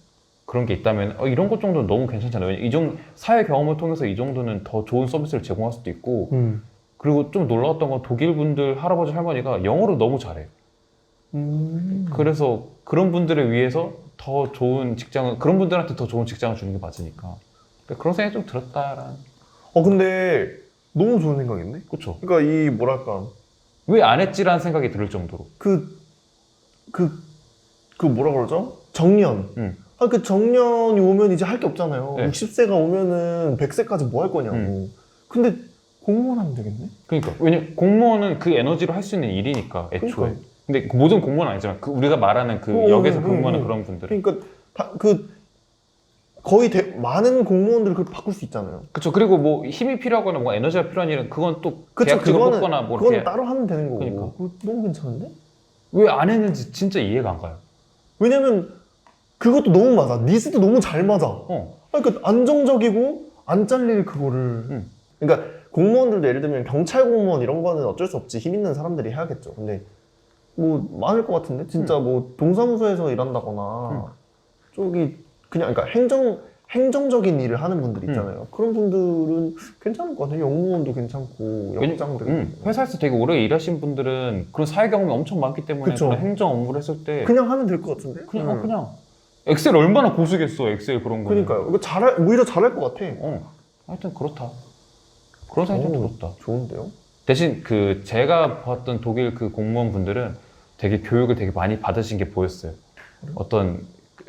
그런 게 있다면 이런 것 정도는 너무 괜찮잖아요. 왜냐면 사회 경험을 통해서 이 정도는 더 좋은 서비스를 제공할 수도 있고 그리고 좀 놀라웠던 건 독일 분들 할아버지 할머니가 영어를 너무 잘해요. 그래서 그런 분들을 위해서 더 좋은 직장을 그런 분들한테 더 좋은 직장을 주는 게 맞으니까 그런 생각이 좀 들었다라는. 근데 너무 좋은 생각인데? 그렇죠. 그러니까 이 뭐랄까 왜 안 했지라는 생각이 들 정도로. 뭐라 그러죠? 정년. 그 정년이 오면 이제 할 게 없잖아요. 네. 60세가 오면은 100세까지 뭐 할 거냐고. 근데 공무원 하면 되겠네? 그러니까 왜냐면 공무원은 그 에너지로 할 수 있는 일이니까 애초에. 그러니까. 근데 모든 공무원은 아니지만 우리가 말하는 역에서 근무하는 그런 분들. 그러니까 거의 많은 공무원들을 그렇게 바꿀 수 있잖아요. 그렇죠. 그리고 힘이 필요하거나 에너지가 필요한 일은 그건 또 그쵸, 계약직을 뽑거나 그건 따로 하면 되는 거고. 그러니까. 그거 너무 괜찮은데? 왜 안 했는지 진짜 이해가 안 가요. 왜냐면 그것도 너무 맞아. 니즈도 너무 잘 맞아. 그러니까 안정적이고 안 잘릴 그거를. 그러니까 공무원들도 예를 들면 경찰 공무원 이런 거는 어쩔 수 없지. 힘 있는 사람들이 해야겠죠. 근데 많을 것 같은데? 진짜 동사무소에서 일한다거나 저기 그냥 그러니까 행정적인 일을 하는 분들 있잖아요. 그런 분들은 괜찮을 것 같아요. 영무원도 괜찮고 역장들. 회사에서 되게 오래 일하신 분들은 그런 사회 경험이 엄청 많기 때문에 그쵸. 그런 행정 업무를 했을 때 그냥 하면 될 것 같은데? 그냥 엑셀 얼마나 고수겠어. 엑셀 그런 거. 그러니까요. 이거 오히려 잘할 것 같아. 하여튼 그렇다. 그런 생각이 좀 들었다. 좋은데요? 대신 제가 봤던 독일 그 공무원 분들은 되게 교육을 되게 많이 받으신 게 보였어요.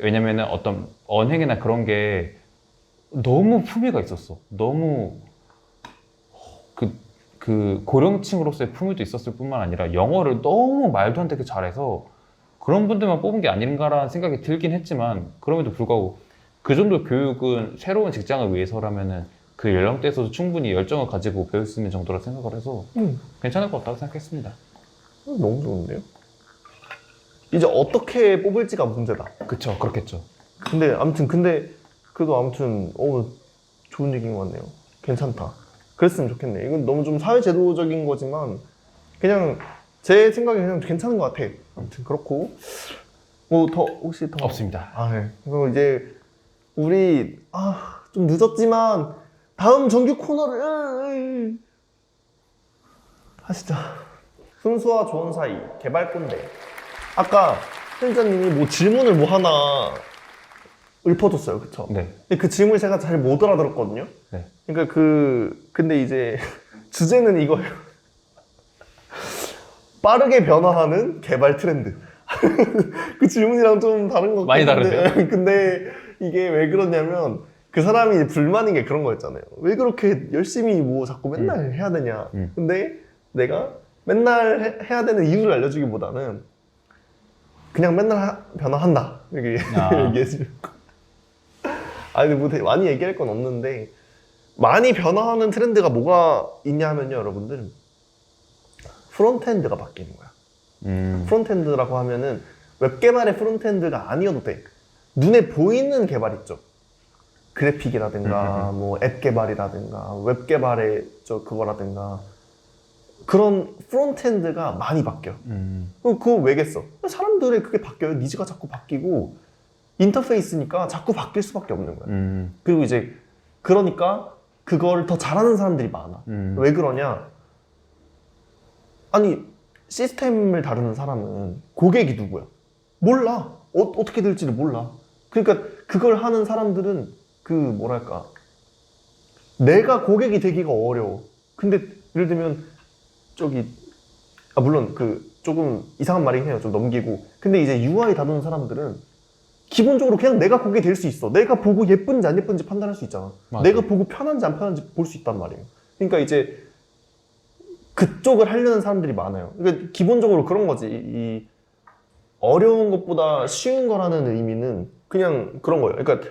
왜냐면은 어떤 언행이나 그런 게 너무 품위가 있었어. 너무 고령층으로서의 품위도 있었을 뿐만 아니라 영어를 너무 말도 안 되게 잘해서 그런 분들만 뽑은 게 아닌가라는 생각이 들긴 했지만 그럼에도 불구하고 그 정도 교육은 새로운 직장을 위해서라면은 그 연령대에서도 충분히 열정을 가지고 배울 수 있는 정도라 생각을 해서 괜찮을 것 같다고 생각했습니다. 너무 좋은데요? 이제 어떻게 뽑을지가 문제다. 그쵸, 그렇겠죠. 근데 그래도 아무튼 좋은 얘기인 것 같네요. 괜찮다. 그랬으면 좋겠네. 이건 너무 좀 사회제도적인 거지만 그냥 제 생각에 그냥 괜찮은 것 같아. 아무튼 그렇고 혹시 더 없습니다. 네. 그리고 이제 우리 좀 늦었지만 다음 정규 코너를 하시죠. 순수와 좋은 사이 개발 꼰대. 아까 편집자님이 질문을 하나 읊어줬어요, 그쵸? 네. 근데 그 질문을 제가 잘 못 알아들었거든요. 네. 그러니까 근데 이제 주제는 이거예요. 빠르게 변화하는 개발 트렌드. 그 질문이랑 좀 다른 것 같아요. 많이 다른데요? 근데 이게 왜 그러냐면 그 사람이 불만인 게 그런 거였잖아요. 왜 그렇게 열심히 자꾸 맨날 해야 되냐. 근데 내가 맨날 해야 되는 이유를 알려주기보다는 그냥 맨날 변화한다. 이렇게 얘기해주고. 근데 많이 얘기할 건 없는데 많이 변화하는 트렌드가 뭐가 있냐면요, 여러분들. 프론트엔드가 바뀌는 거야. 프론트엔드라고 하면은 웹 개발의 프론트엔드가 아니어도 돼. 눈에 보이는 개발 있죠. 그래픽이라든가 앱 개발이라든가 웹 개발의 그거라든가 그런 프론트엔드가 많이 바뀌어. 그거 왜겠어? 사람들의 그게 바뀌어요. 니즈가 자꾸 바뀌고 인터페이스니까 자꾸 바뀔 수밖에 없는 거야. 그리고 이제 그러니까 그걸 더 잘하는 사람들이 많아. 왜 그러냐? 아니 시스템을 다루는 사람은 고객이 누구야? 몰라. 어떻게 될지를 몰라. 그러니까 그걸 하는 사람들은 그 뭐랄까 내가 고객이 되기가 어려워. 근데 예를 들면 저기 물론 그 조금 이상한 말이긴 해요. 좀 넘기고. 근데 이제 UI 다루는 사람들은 기본적으로 그냥 내가 고객이 될 수 있어. 내가 보고 예쁜지 안 예쁜지 판단할 수 있잖아. 맞아. 내가 보고 편한지 안 편한지 볼 수 있단 말이에요. 그러니까 이제 그쪽을 하려는 사람들이 많아요. 그러니까 기본적으로 그런 거지. 이 어려운 것보다 쉬운 거라는 의미는 그냥 그런 거예요. 그러니까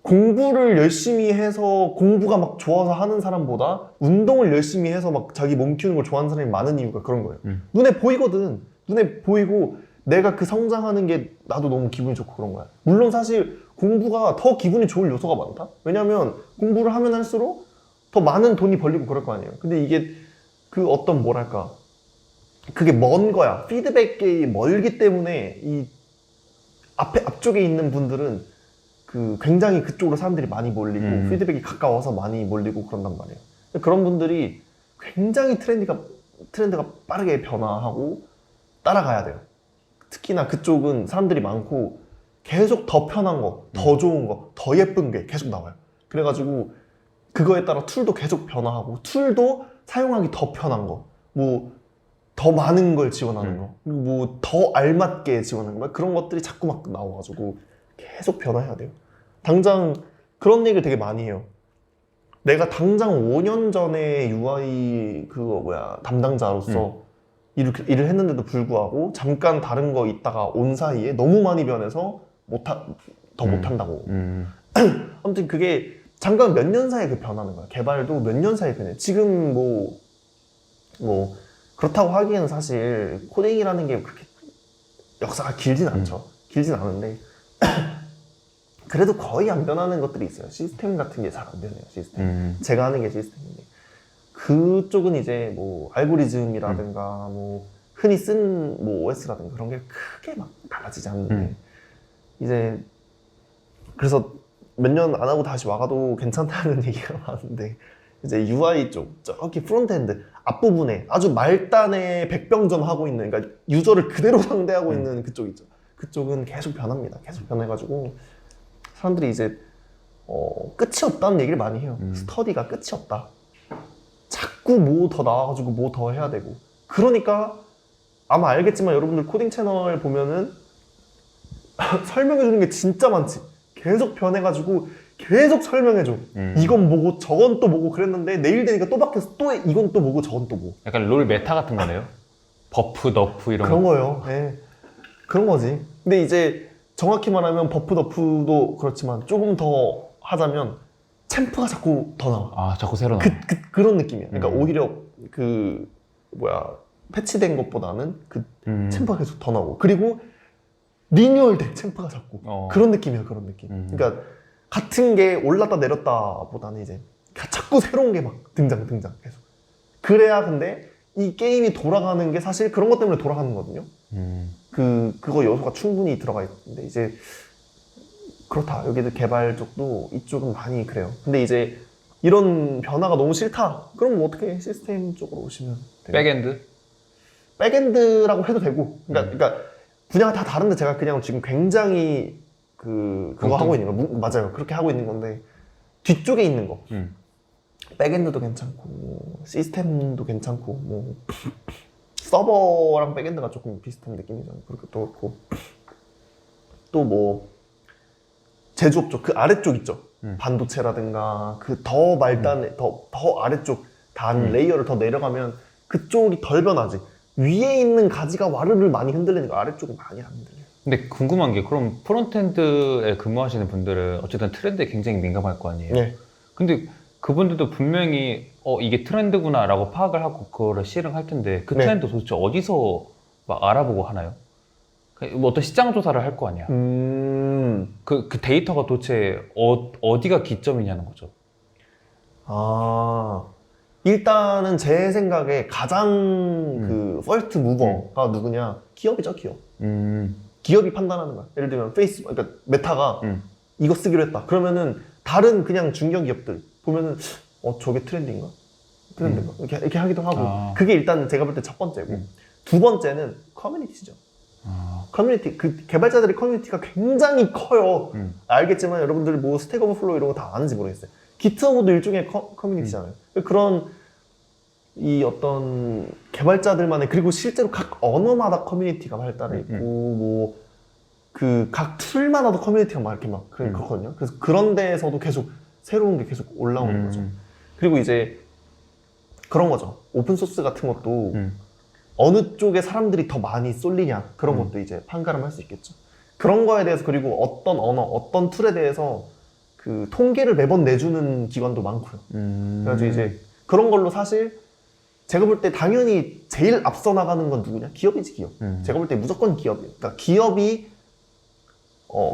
공부를 열심히 해서 공부가 막 좋아서 하는 사람보다 운동을 열심히 해서 막 자기 몸 키우는 걸 좋아하는 사람이 많은 이유가 그런 거예요. 눈에 보이거든. 눈에 보이고 내가 그 성장하는 게 나도 너무 기분이 좋고 그런 거야. 물론 사실 공부가 더 기분이 좋을 요소가 많다? 왜냐면 공부를 하면 할수록 더 많은 돈이 벌리고 그럴 거 아니에요. 근데 이게 그 어떤 뭐랄까 그게 먼 거야. 피드백이 멀기 때문에 이 앞쪽에 있는 분들은 그 굉장히 그쪽으로 사람들이 많이 몰리고 피드백이 가까워서 많이 몰리고 그런단 말이에요. 그런 분들이 굉장히 트렌드가 빠르게 변화하고 따라가야 돼요. 특히나 그쪽은 사람들이 많고 계속 더 편한 거, 더 좋은 거, 더 예쁜 게 계속 나와요. 그래가지고 그거에 따라 툴도 계속 변화하고 툴도 사용하기 더 편한 거, 뭐 더 많은 걸 지원하는 거, 그리고 뭐 더 알맞게 지원하는 거 그런 것들이 자꾸 막 나와가지고 계속 변화해야 돼요. 당장 그런 얘기를 되게 많이 해요. 내가 당장 5년 전에 UI 담당자로서 일을 했는데도 불구하고 잠깐 다른 거 있다가 온 사이에 너무 많이 변해서 더 못한다고. 아무튼 그게 잠깐 몇 년 사이에 그 변하는 거야. 개발도 몇 년 사이에 변해. 지금 뭐 그렇다고 하기에는 사실 코딩이라는 게 그렇게 역사가 길진 않죠. 길진 않은데 그래도 거의 안 변하는 것들이 있어요. 시스템 같은 게 잘 안 변해요. 시스템. 제가 하는 게 시스템인데 그쪽은 이제 뭐 알고리즘이라든가 뭐 흔히 쓴 뭐 OS라든가 그런 게 크게 막 달라지지 않는데 이제 그래서 몇 년 안 하고 다시 와가도 괜찮다는 얘기가 많은데 이제 UI 쪽 저기 프론트엔드 앞부분에 아주 말단에 백병전하고 있는 그러니까 유저를 그대로 상대하고 있는 그쪽 있죠. 그쪽은 계속 변합니다. 계속 변해가지고 사람들이 이제 끝이 없다는 얘기를 많이 해요. 스터디가 끝이 없다. 자꾸 뭐 더 나와가지고 뭐 더 해야 되고 그러니까 아마 알겠지만 여러분들 코딩 채널 보면은 설명해주는 게 진짜 많지. 계속 변해가지고 계속 설명해줘. 이건 뭐고 저건 또 뭐고 그랬는데 내일 되니까 또 바뀌어서 또 이건 또 뭐고 저건 또 뭐. 약간 롤 메타 같은 거네요. 버프, 너프 이런 그런 거예요. 네. 그런 거지. 근데 이제 정확히 말하면 버프, 너프도 그렇지만 조금 더 하자면 챔프가 자꾸 더 나와. 아, 자꾸 새로 나와. 그런 느낌이야. 그러니까 오히려 패치된 것보다는 챔프가 계속 더 나오고 그리고 리뉴얼돼 챔프가 자꾸 그런 느낌이야. 그런 느낌. 그러니까 같은 게 올랐다 내렸다 보다는 이제 자꾸 새로운 게 막 등장 계속. 그래야 근데 이 게임이 돌아가는 게 사실 그런 것 때문에 돌아가는 거거든요. 그거 요소가 충분히 들어가 있는데 이제 그렇다. 여기도 개발 쪽도 이쪽은 많이 그래요. 근데 이제 이런 변화가 너무 싫다. 그럼 뭐 어떻게 시스템 쪽으로 오시면 돼요. 백엔드? 백엔드라고 해도 되고. 그러니까 분야가 다 다른데 제가 그냥 지금 굉장히 그거 하고 있는 거 맞아요. 그렇게 하고 있는 건데 뒤쪽에 있는 거 백엔드도 괜찮고 시스템도 괜찮고 뭐 서버랑 백엔드가 조금 비슷한 느낌이잖아요. 그렇게 또 그렇고 또 뭐 제조업 쪽 그 아래쪽 있죠. 반도체라든가 그 더 말단에 더 아래쪽 단 레이어를 더 내려가면 그쪽이 덜 변하지. 위에 있는 가지가 와르르 많이 흔들리니까 아래쪽은 많이 안 흔들려요. 근데 궁금한 게 그럼 프론트엔드에 근무하시는 분들은 어쨌든 트렌드에 굉장히 민감할 거 아니에요? 네. 근데 그분들도 분명히 이게 트렌드구나 라고 파악을 하고 그거를 실행할 텐데 그 네. 트렌드 도대체 어디서 막 알아보고 하나요? 뭐 어떤 시장 조사를 할 거 아니야? 그 데이터가 도대체 어디가 기점이냐는 거죠. 일단은 제 생각에 가장 그 퍼스트 무버가 누구냐? 기업이죠, 기업. 기업이 판단하는 거야. 예를 들면 페이스북, 그러니까 메타가 이거 쓰기로 했다. 그러면은 다른 그냥 중견 기업들 보면은 저게 트렌드인가? 이렇게 하기도 하고. 그게 일단 제가 볼 때 첫 번째고. 두 번째는 커뮤니티죠. 커뮤니티, 그 개발자들의 커뮤니티가 굉장히 커요. 알겠지만 여러분들 뭐 스택 오버플로우 이런 거 다 아는지 모르겠어요. 기트허브도 일종의 커뮤니티잖아요. 그런 이 어떤 개발자들만의, 그리고 실제로 각 언어마다 커뮤니티가 발달해 있고 뭐 그 각 툴마다도 커뮤니티가 막 이렇게 막 그렇거든요. 그래서 그런 데에서도 계속 새로운 게 계속 올라오는 거죠. 그리고 이제 그런 거죠. 오픈 소스 같은 것도 어느 쪽에 사람들이 더 많이 쏠리냐, 그런 것도 이제 판가름할 수 있겠죠. 그런 거에 대해서, 그리고 어떤 언어, 어떤 툴에 대해서 그 통계를 매번 내주는 기관도 많고요. 그래가지고 이제 그런 걸로 사실 제가 볼 때 당연히 제일 앞서 나가는 건 누구냐? 기업이지, 기업. 제가 볼 때 무조건 기업이에요. 그러니까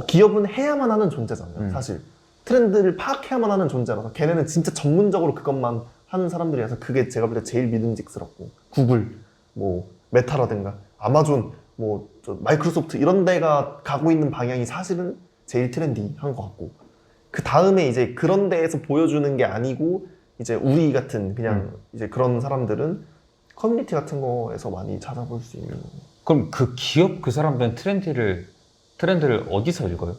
기업은 해야만 하는 존재잖아요. 사실 트렌드를 파악해야만 하는 존재라서 걔네는 진짜 전문적으로 그것만 하는 사람들이라서 그게 제가 볼 때 제일 믿음직스럽고, 구글, 뭐 메타라든가 아마존, 뭐 마이크로소프트 이런 데가 가고 있는 방향이 사실은 제일 트렌디한 것 같고, 그 다음에 이제 그런 데에서 보여주는 게 아니고 이제 우리 같은 그냥 이제 그런 사람들은 커뮤니티 같은 거에서 많이 찾아볼 수 있는. 그럼 그 기업 그 사람들은 트렌드를 어디서 읽어요?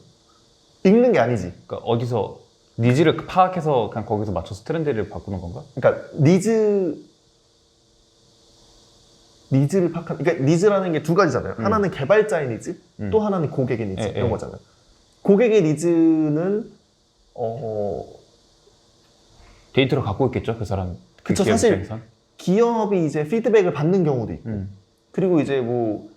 읽는 게 아니지. 그러니까 어디서 니즈를 파악해서 그냥 거기서 맞춰서 트렌드를 바꾸는 건가? 그러니까 니즈를 파악하는, 그러니까 니즈라는 게 두 가지잖아요. 하나는 개발자의 니즈, 또 하나는 고객의 니즈, 이런 거잖아요. 고객의 니즈는 데이터를 갖고 있겠죠, 그 사람. 그쵸, 기업 사실 입장에선? 기업이 이제 피드백을 받는 경우도 있고, 그리고 이제 뭐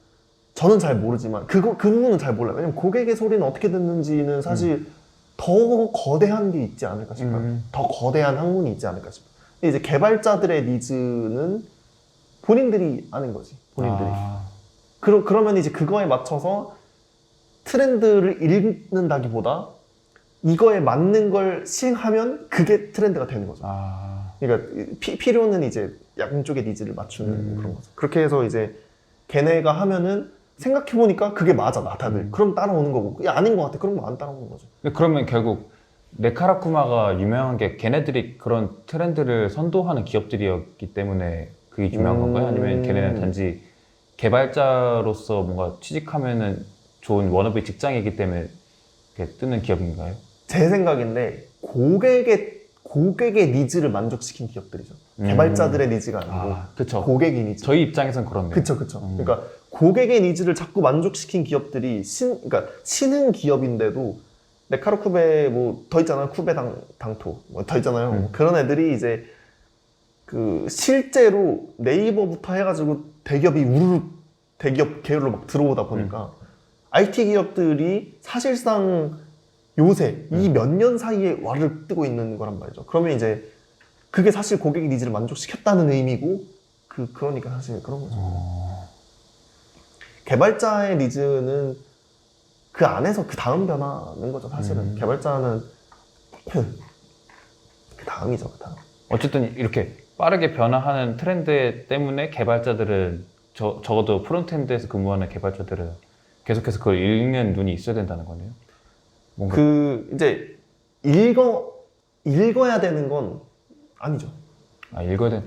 저는 잘 모르지만 그 부분은 잘 몰라요. 왜냐면 고객의 소리는 어떻게 듣는지는 사실 더 거대한 게 있지 않을까 싶어요. 더 거대한 학문이 있지 않을까 싶어요. 근데 이제 개발자들의 니즈는 본인들이 아는 거지. 본인들이. 그러면 이제 그거에 맞춰서 트렌드를 읽는다기보다 이거에 맞는 걸 시행하면 그게 트렌드가 되는 거죠. 그러니까 필요는 이제 양쪽의 니즈를 맞추는 그런 거죠. 그렇게 해서 이제 걔네가 하면은 생각해보니까 그게 맞아, 나 다들. 그럼 따라오는 거고. 야, 아닌 것 같아. 그럼 안 따라오는 거죠. 그러면 결국 네카라쿠마가 유명한 게 걔네들이 그런 트렌드를 선도하는 기업들이었기 때문에 그게 유명한 건가요? 아니면 걔네는 단지 개발자로서 뭔가 취직하면은 좋은 워너비 직장이기 때문에 이렇게 뜨는 기업인가요? 제 생각인데 고객의 니즈를 만족시킨 기업들이죠. 개발자들의 니즈가 아니고 그쵸. 고객의 니즈. 저희 입장에선 그렇네요. 그쵸. 그러니까 고객의 니즈를 자꾸 만족시킨 기업들이 그러니까 신흥 기업인데도 네카로쿠베 뭐 더 있잖아요. 쿠베 당토 뭐 더 있잖아요. 그런 애들이 이제 그 실제로 네이버부터 해가지고 대기업이 우르르 대기업 계열로 막 들어오다 보니까 IT 기업들이 사실상 요새 이 몇 년 사이에 와르르 뜨고 있는 거란 말이죠. 그러면 이제 그게 사실 고객의 니즈를 만족시켰다는 의미고, 그러니까 사실 그런 거죠. 개발자의 니즈는 그 안에서 그 다음 변화는 거죠, 사실은. 개발자는 그 다음이죠, 그 다음. 어쨌든 이렇게 빠르게 변화하는 트렌드 때문에 개발자들은 적어도 프론트엔드에서 근무하는 개발자들은 계속해서 그걸 읽는 눈이 있어야 된다는 거네요. 뭔가 이제 읽어야 되는 건 아니죠.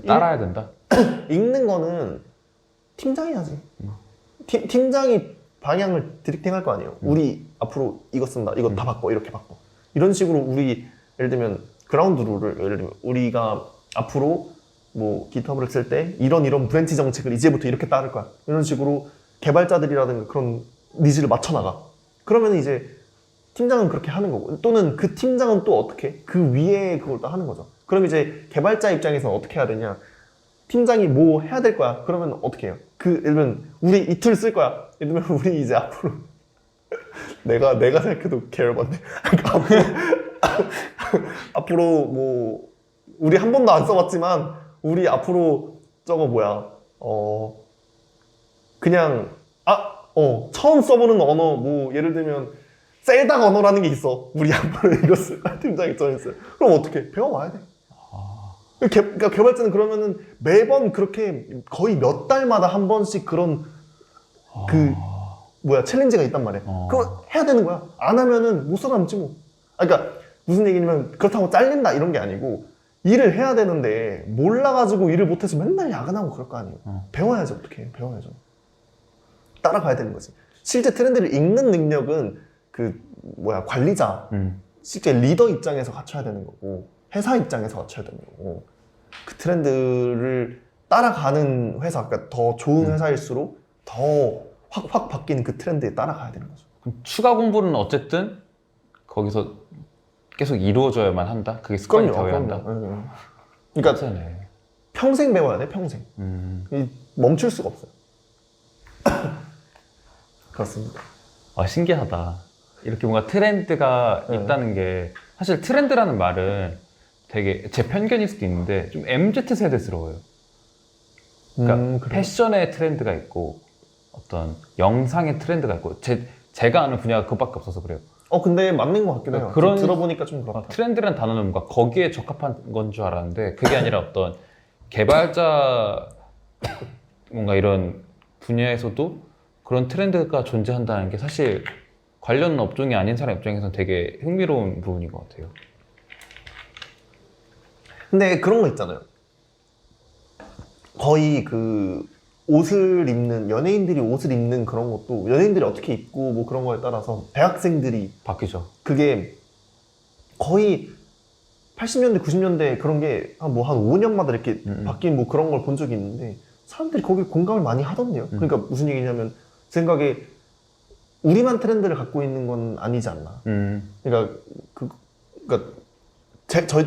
따라야 된다? 읽는 거는 팀장이 하지. 팀장이 방향을 디렉팅할 거 아니에요. 우리 앞으로 이거 쓴다, 이거 다 바꿔, 이렇게 바꿔. 이런 식으로 예를 들면 그라운드 룰을, 예를 들면 우리가 앞으로 뭐 기트허브를 쓸 때 이런 브랜치 정책을 이제부터 이렇게 따를 거야. 이런 식으로 개발자들이라든가 그런 니즈를 맞춰나가. 그러면 이제 팀장은 그렇게 하는 거고, 또는 그 팀장은 또 어떻게 그 위에 그걸 또 하는 거죠. 그럼 이제 개발자 입장에서는 어떻게 해야 되냐? 팀장이 뭐 해야 될 거야. 그러면 어떻게 해요? 예를 들면 우리 이 툴 쓸 거야. 예를 들면 우리 이제 앞으로 내가 생각해도 계열받네. 앞으로 뭐 우리 한 번도 안 써봤지만 우리 앞으로 저거 뭐야? 그냥 처음 써보는 언어, 뭐 예를 들면 셀닥 언어라는 게 있어. 우리 앞으로 이거 쓸 거야. 팀장이 정했어요. 그럼 어떻게? 배워와야 돼. 그러니까 개발자는 그러면은 매번 그렇게 거의 몇 달마다 한 번씩 그런 그 챌린지가 있단 말이야. 그거 해야 되는 거야. 안 하면은 못 살아남지 뭐. 그러니까 무슨 얘기냐면 그렇다고 잘린다 이런 게 아니고 일을 해야 되는데 몰라가지고 일을 못해서 맨날 야근하고 그럴 거 아니에요. 배워야죠. 어떻게 배워야죠. 따라가야 되는 거지. 실제 트렌드를 읽는 능력은 관리자, 실제 리더 입장에서 갖춰야 되는 거고 회사 입장에서 갖춰야 되는 거고 그 트렌드를 따라가는 회사, 그러니까 더 좋은 회사일수록 더 확 바뀌는 그 트렌드에 따라가야 되는 거죠. 그럼 추가 공부는 어쨌든 거기서 계속 이루어져야만 한다? 그게 습관이 되어야 한다? 그러니까 네. 평생 배워야 돼, 평생. 멈출 수가 없어요. 그렇습니다. 신기하다. 이렇게 뭔가 트렌드가 있다는 게 사실 트렌드라는 말은 되게 제 편견일 수도 있는데 좀 MZ세대스러워요. 그러니까 패션의 트렌드가 있고 어떤 영상의 트렌드가 있고 제가 아는 분야가 그것밖에 없어서 그래요. 근데 맞는 것 같긴 해요. 그런 들어보니까 좀 그렇다. 트렌드라는 단어는 뭔가 거기에 적합한 건 줄 알았는데 그게 아니라 어떤 개발자 뭔가 이런 분야에서도 그런 트렌드가 존재한다는 게 사실 관련 업종이 아닌 사람 입장에서는 되게 흥미로운 부분인 것 같아요. 근데 그런 거 있잖아요. 거의 옷을 입는, 연예인들이 옷을 입는 그런 것도 연예인들이 어떻게 입고 뭐 그런 거에 따라서 대학생들이 바뀌죠. 그게 거의 80년대, 90년대 그런 게 한 5년마다 이렇게 바뀐 뭐 그런 걸 본 적이 있는데 사람들이 거기에 공감을 많이 하던데요. 그러니까 무슨 얘기냐면 제 생각에 우리만 트렌드를 갖고 있는 건 아니지 않나. 그러니까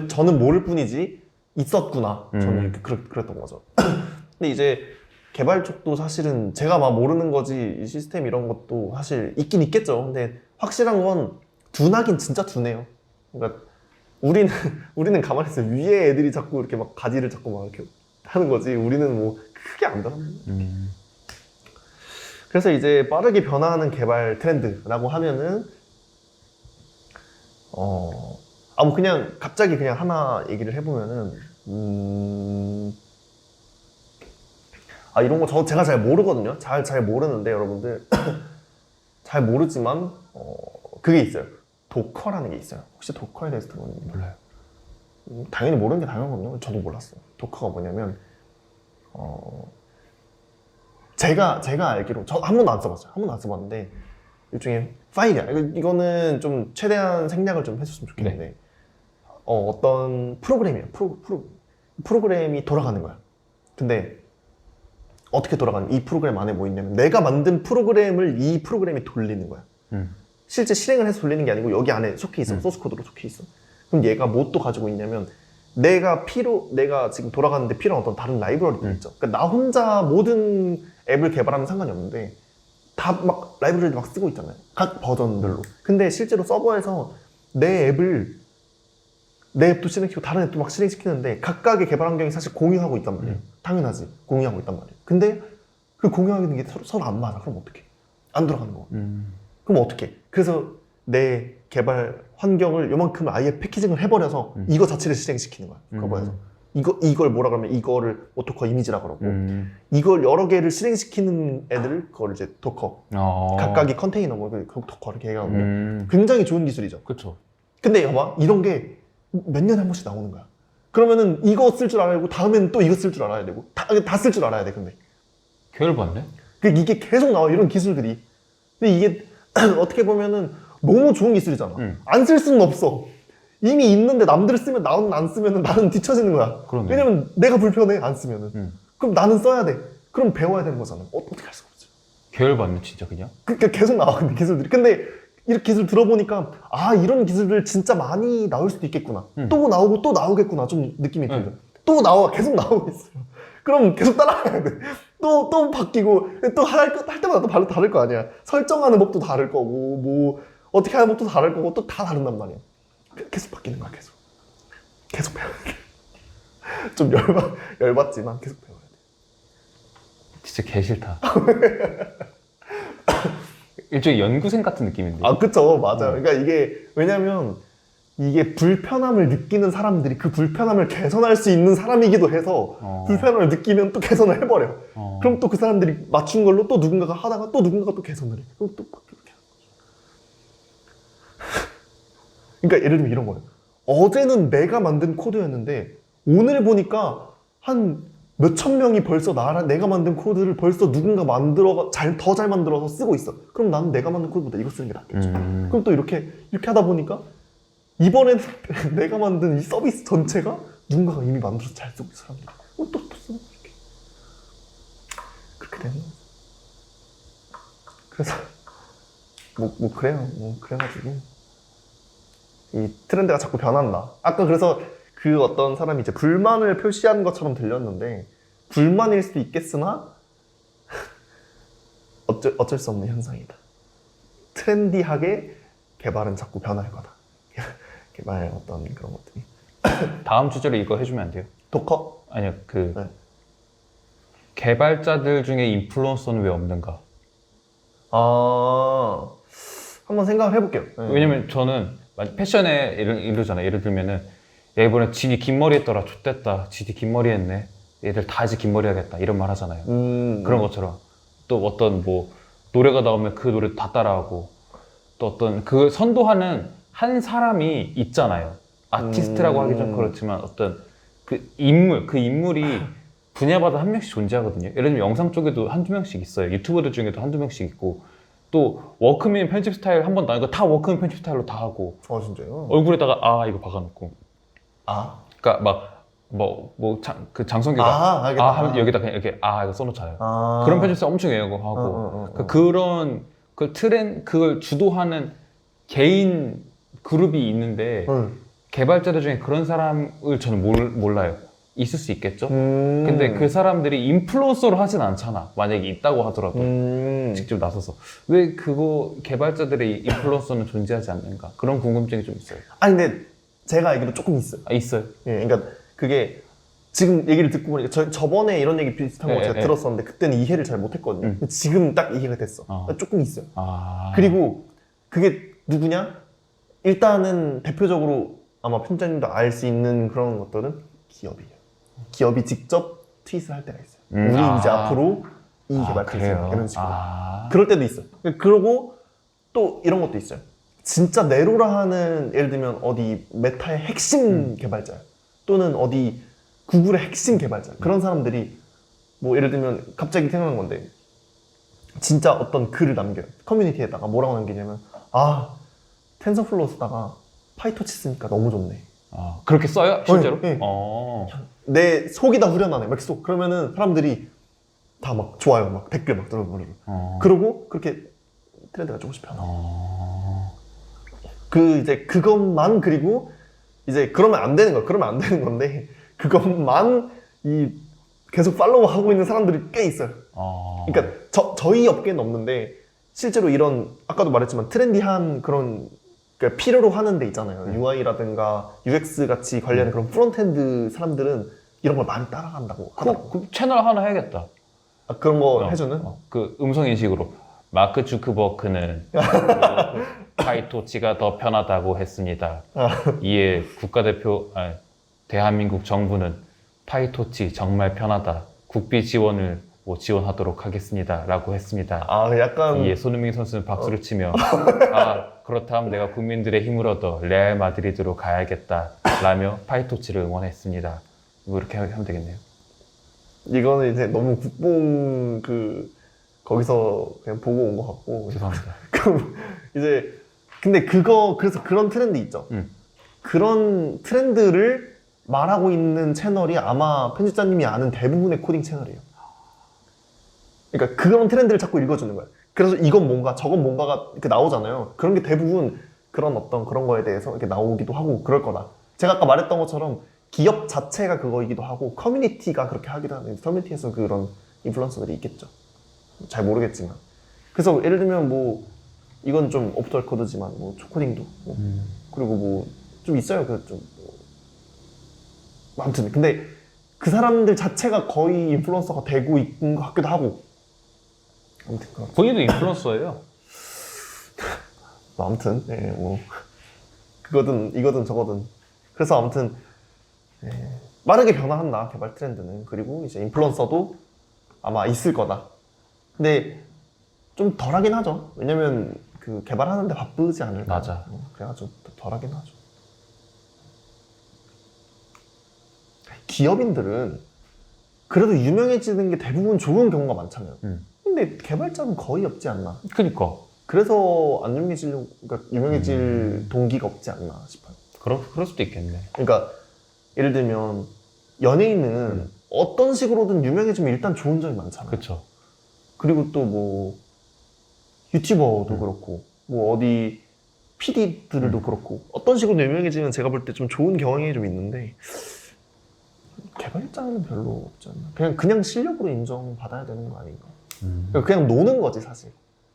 저는 모를 뿐이지 있었구나. 저는 이렇게 그랬던 거죠. 근데 이제 개발 쪽도 사실은 제가 막 모르는 거지 이 시스템 이런 것도 사실 있긴 있겠죠. 근데 확실한 건 둔하긴 진짜 둔해요. 그러니까 우리는 가만히 있어요. 위에 애들이 자꾸 이렇게 막 가지를 자꾸 막 이렇게 하는 거지. 우리는 뭐 크게 안 변합니다. 그래서 이제 빠르게 변화하는 개발 트렌드라고 하면은 뭐 그냥 갑자기 그냥 하나 얘기를 해보면은 이런 거 제가 잘 모르거든요. 잘 모르는데 여러분들 잘 모르지만 그게 있어요. 도커라는 게 있어요. 혹시 도커에 대해서 들어봤는지 몰라요. 당연히 모르는 게 당연하거든요. 저도 몰랐어요. 도커가 뭐냐면 제가 알기로 저 한 번도 안 써봤어요. 한 번도 안 써봤는데 일종의 파일이야. 이거는 좀 최대한 생략을 좀 해줬으면 좋겠는데 네. 어떤 프로그램이에요. 프로그램이 돌아가는 거야. 근데 어떻게 돌아가는? 이 프로그램 안에 뭐 있냐면 내가 만든 프로그램을 이 프로그램이 돌리는 거야. 실제 실행을 해서 돌리는 게 아니고 여기 안에 속해 있어. 소스 코드로 속해 있어. 그럼 얘가 뭐 또 가지고 있냐면 내가 지금 돌아가는데 필요한 어떤 다른 라이브러리들 있죠. 그러니까 나 혼자 모든 앱을 개발하면 상관이 없는데 다 막 라이브러리를 막 쓰고 있잖아요. 각 버전들로. 근데 실제로 서버에서 내 앱도 실행시키고 다른 앱도 막 실행시키는데 각각의 개발 환경이 사실 공유하고 있단 말이에요. 당연하지. 공유하고 있단 말이에요. 근데 그 공유하는 게 서로 안 맞아. 그럼 어떡해? 안 돌아가는 거. 그럼 어떡해? 그래서 내 개발 환경을 요만큼을 아예 패키징을 해버려서 이거 자체를 실행시키는 거야. 서버에서. 이걸 뭐라 그러면 이거를 도커 이미지라 그러고 이걸 여러 개를 실행시키는 애들 그걸 이제 도커 각각이 컨테이너 그 도커 이렇게 얘기하거든요. 굉장히 좋은 기술이죠. 그렇죠. 근데 봐봐 이런 게 몇 년에 한 번씩 나오는 거야. 그러면은 이거 쓸 줄 알아야 되고 다음에는 또 이거 쓸 줄 알아야 되고 다 쓸 줄 알아야 돼. 근데 계열받네? 이게 계속 나와 이런 기술들이. 근데 이게 어떻게 보면은 너무 좋은 기술이잖아. 안 쓸 수는 없어. 이미 있는데 남들 쓰면 나는 안 쓰면은 나는 뒤처지는 거야. 그러네. 왜냐면 내가 불편해 안 쓰면은. 그럼 나는 써야 돼. 그럼 배워야 되는 거잖아. 어떻게 할 수가 없지. 계열받네 진짜 그냥. 그러니까 계속 나와 근데 기술들이. 근데 이렇게 기술 들어보니까 이런 기술들 진짜 많이 나올 수도 있겠구나. 또 나오고 또 나오겠구나 좀 느낌이 들어요. 또 나와 계속 나오고 있어요. 그럼 계속 따라가야 돼. 또 바뀌고 또 할 때마다 또 다를 거 아니야. 설정하는 법도 다를 거고 뭐 어떻게 하는 법도 다를 거고 또 다 다른단 말이야. 계속 바뀌는 거야 계속 배워야 돼. 좀 열받지만 계속 배워야 돼. 진짜 개 싫다. 일종의 연구생 같은 느낌인데. 그쵸 맞아요. 그러니까 이게 왜냐면 이게 불편함을 느끼는 사람들이 그 불편함을 개선할 수 있는 사람이기도 해서 불편함을 느끼면 또 개선을 해버려. 그럼 또 그 사람들이 맞춘 걸로 또 누군가가 하다가 또 누군가가 또 개선을 해. 그럼 또 막 그렇게 하는 거죠. 그러니까 예를 들면 이런 거예요. 어제는 내가 만든 코드였는데 오늘 보니까 한 몇천 명이 벌써 내가 만든 코드를 벌써 누군가 더 잘 만들어서 쓰고 있어. 그럼 나는 내가 만든 코드보다 이거 쓰는 게 낫겠죠. 그럼 또 이렇게 하다 보니까 이번에는 내가 만든 이 서비스 전체가 누군가가 이미 만들어서 잘 쓰고 있어, 사람들이. 또 쓰는 거야, 이렇게. 그렇게 되는 거야. 그래서, 그래요. 그래가지고. 이 트렌드가 자꾸 변한다. 아까 그래서 그 어떤 사람이 이제 불만을 표시한 것처럼 들렸는데, 불만일 수도 있겠으나, 어쩔 수 없는 현상이다. 트렌디하게 개발은 자꾸 변할 거다. 개발 어떤 그런 것들이. 다음 주제로 이거 해주면 안 돼요? 도커? 아니요, 네. 개발자들 중에 인플루언서는 왜 없는가? 한번 생각을 해볼게요. 네. 왜냐면 저는 패션에 이러잖아요. 예를 들면은 야, 이번에 지니 긴 머리 했더라. 좆됐다. 지니 긴 머리 했네. 얘들 다 이제 긴 머리 하겠다. 이런 말 하잖아요. 그런 것처럼 또 어떤 뭐 노래가 나오면 그 노래 다 따라하고 또 어떤 그 선도하는 한 사람이 있잖아요. 아티스트라고 하기 좀 그렇지만 어떤 그 인물이 분야마다 한 명씩 존재하거든요. 예를 들면 영상 쪽에도 한두 명씩 있어요. 유튜버들 중에도 한두 명씩 있고 또 워크맨 편집 스타일 한 번 나니까 다 워크맨 편집 스타일로 다 하고 진짜요? 얼굴에다가 이거 박아놓고 그러니까 막 그 장성규가 알겠다. 하면 여기다 그냥 이렇게 이거 써놓잖아요. 그런 편집사 엄청 애용하고 그런 그 그걸 주도하는 개인 그룹이 있는데 개발자들 중에 그런 사람을 저는 몰라요. 있을 수 있겠죠? 근데 그 사람들이 인플루언서로 하진 않잖아. 만약에 있다고 하더라도 직접 나서서 왜 그거 개발자들의 인플루언서는 존재하지 않는가? 그런 궁금증이 좀 있어요. 근데 제가 알기로 조금 있어요. 있어요. 예, 그러니까 그게 지금 얘기를 듣고 보니까 저번에 이런 얘기 비슷한 거 제가 들었었는데 그때는 이해를 잘 못했거든요. 지금 딱 이해가 됐어. 조금 있어요. 그리고 그게 누구냐? 일단은 대표적으로 아마 편집자님도 알 수 있는 그런 것들은 기업이에요. 기업이 직접 트윗을 할 때가 있어요. 우리 이제 앞으로 이 개발자 이런 식으로. 그럴 때도 있어요. 그러고 또 이런 것도 있어요. 진짜 네로라 하는 예를 들면 어디 메타의 핵심 개발자 또는 어디 구글의 핵심 개발자 그런 사람들이 뭐 예를 들면 갑자기 생각난 건데 진짜 어떤 글을 남겨요. 커뮤니티에다가 뭐라고 남기냐면 텐서플로우 쓰다가 파이토치 쓰니까 너무 좋네. 그렇게 써요? 실제로? 네. 내 속이 다 후련하네. 막 속. 그러면은 사람들이 다 막 좋아요. 막 댓글 막 들어보고. 그러고 그렇게 트렌드가 조금씩 변화. 이제 그것만 그리고 이제 그러면 안 되는 거야. 그러면 안 되는 건데 그것만 계속 팔로우 하고 있는 사람들이 꽤 있어요. 그러니까 저희 업계는 없는데 실제로 이런 아까도 말했지만 트렌디한 그런 그러니까 필요로 하는 데 있잖아요. UI라든가 UX 같이 관련된 그런 프론트엔드 사람들은 이런 걸 많이 따라간다고 하더라고요. 그 채널 하나 해야겠다. 그런 거 해주는? 그 음성 인식으로 마크 주크버크는 파이토치가 더 편하다고 했습니다. 이에 국가대표 대한민국 정부는 파이토치 정말 편하다. 국비 지원을 지원하도록 하겠습니다. 라고 했습니다. 약간 이에 손흥민 선수는 박수를 치며 그렇다면 내가 국민들의 힘을 얻어 레알 마드리드로 가야겠다. 라며 파이토치를 응원했습니다. 이렇게 하면 되겠네요. 이거는 이제 너무 국뽕 거기서 그냥 보고 온 것 같고. 죄송합니다. 그럼 이제 근데 그래서 그런 트렌드 있죠. 그런 트렌드를 말하고 있는 채널이 아마 편집자님이 아는 대부분의 코딩 채널이에요. 그러니까 그런 트렌드를 자꾸 읽어주는 거예요. 그래서 이건 뭔가 저건 뭔가가 이렇게 나오잖아요. 그런 게 대부분 그런 거에 대해서 이렇게 나오기도 하고 그럴 거다. 제가 아까 말했던 것처럼 기업 자체가 그거이기도 하고 커뮤니티가 그렇게 하기도 하는데 커뮤니티에서 그런 인플루언서들이 있겠죠. 잘 모르겠지만. 그래서 예를 들면 이건 좀 오프 더 레코드지만 초코딩도 그리고 좀 있어요. 아무튼 근데 그 사람들 자체가 거의 인플루언서가 되고 있는 것 같기도 하고. 아무튼 본인도 인플루언서예요. 아무튼 그거든 이거든 저거든. 그래서 아무튼 빠르게 변화한다 개발 트렌드는. 그리고 이제 인플루언서도 아마 있을 거다. 근데 좀 덜하긴 하죠. 왜냐면 그 개발하는데 바쁘지 않을까. 맞아. 그래가지고 덜하긴 하죠. 기업인들은 그래도 유명해지는 게 대부분 좋은 경우가 많잖아요. 근데 개발자는 거의 없지 않나. 그니까. 그래서 안 유명해지려고, 그러니까 유명해질 동기가 없지 않나 싶어요. 그럴 수도 있겠네. 그러니까 예를 들면 연예인은 어떤 식으로든 유명해지면 일단 좋은 점이 많잖아요. 그쵸. 그리고 또 뭐 유튜버도 그렇고 뭐 어디 PD들도 그렇고 어떤 식으로 유명해지면 제가 볼 때 좀 좋은 경향이 좀 있는데 개발자는 별로 없지 않나. 그냥 실력으로 인정받아야 되는 거 아닌가. 그러니까 그냥 노는 거지 사실.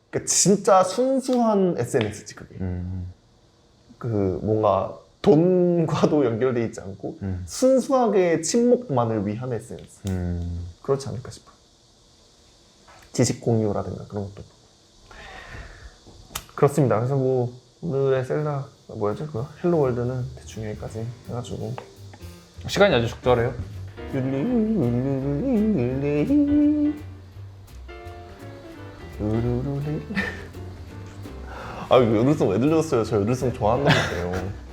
그러니까 진짜 순수한 SNS지 그게. 그 뭔가 돈과도 연결돼 있지 않고 순수하게 친목만을 위한 SNS. 그렇지 않을까 싶어요. 지식 공유라든가 그런 것도. 그렇습니다. 그래서 뭐 오늘의 셀라 뭐였죠 그거? 헬로 월드는 대충 여기까지 해가지고 시간이 아주 적절해요. 아, 이거 요들송 왜 들렸어요? 저 요들송 좋아한단 말이에요.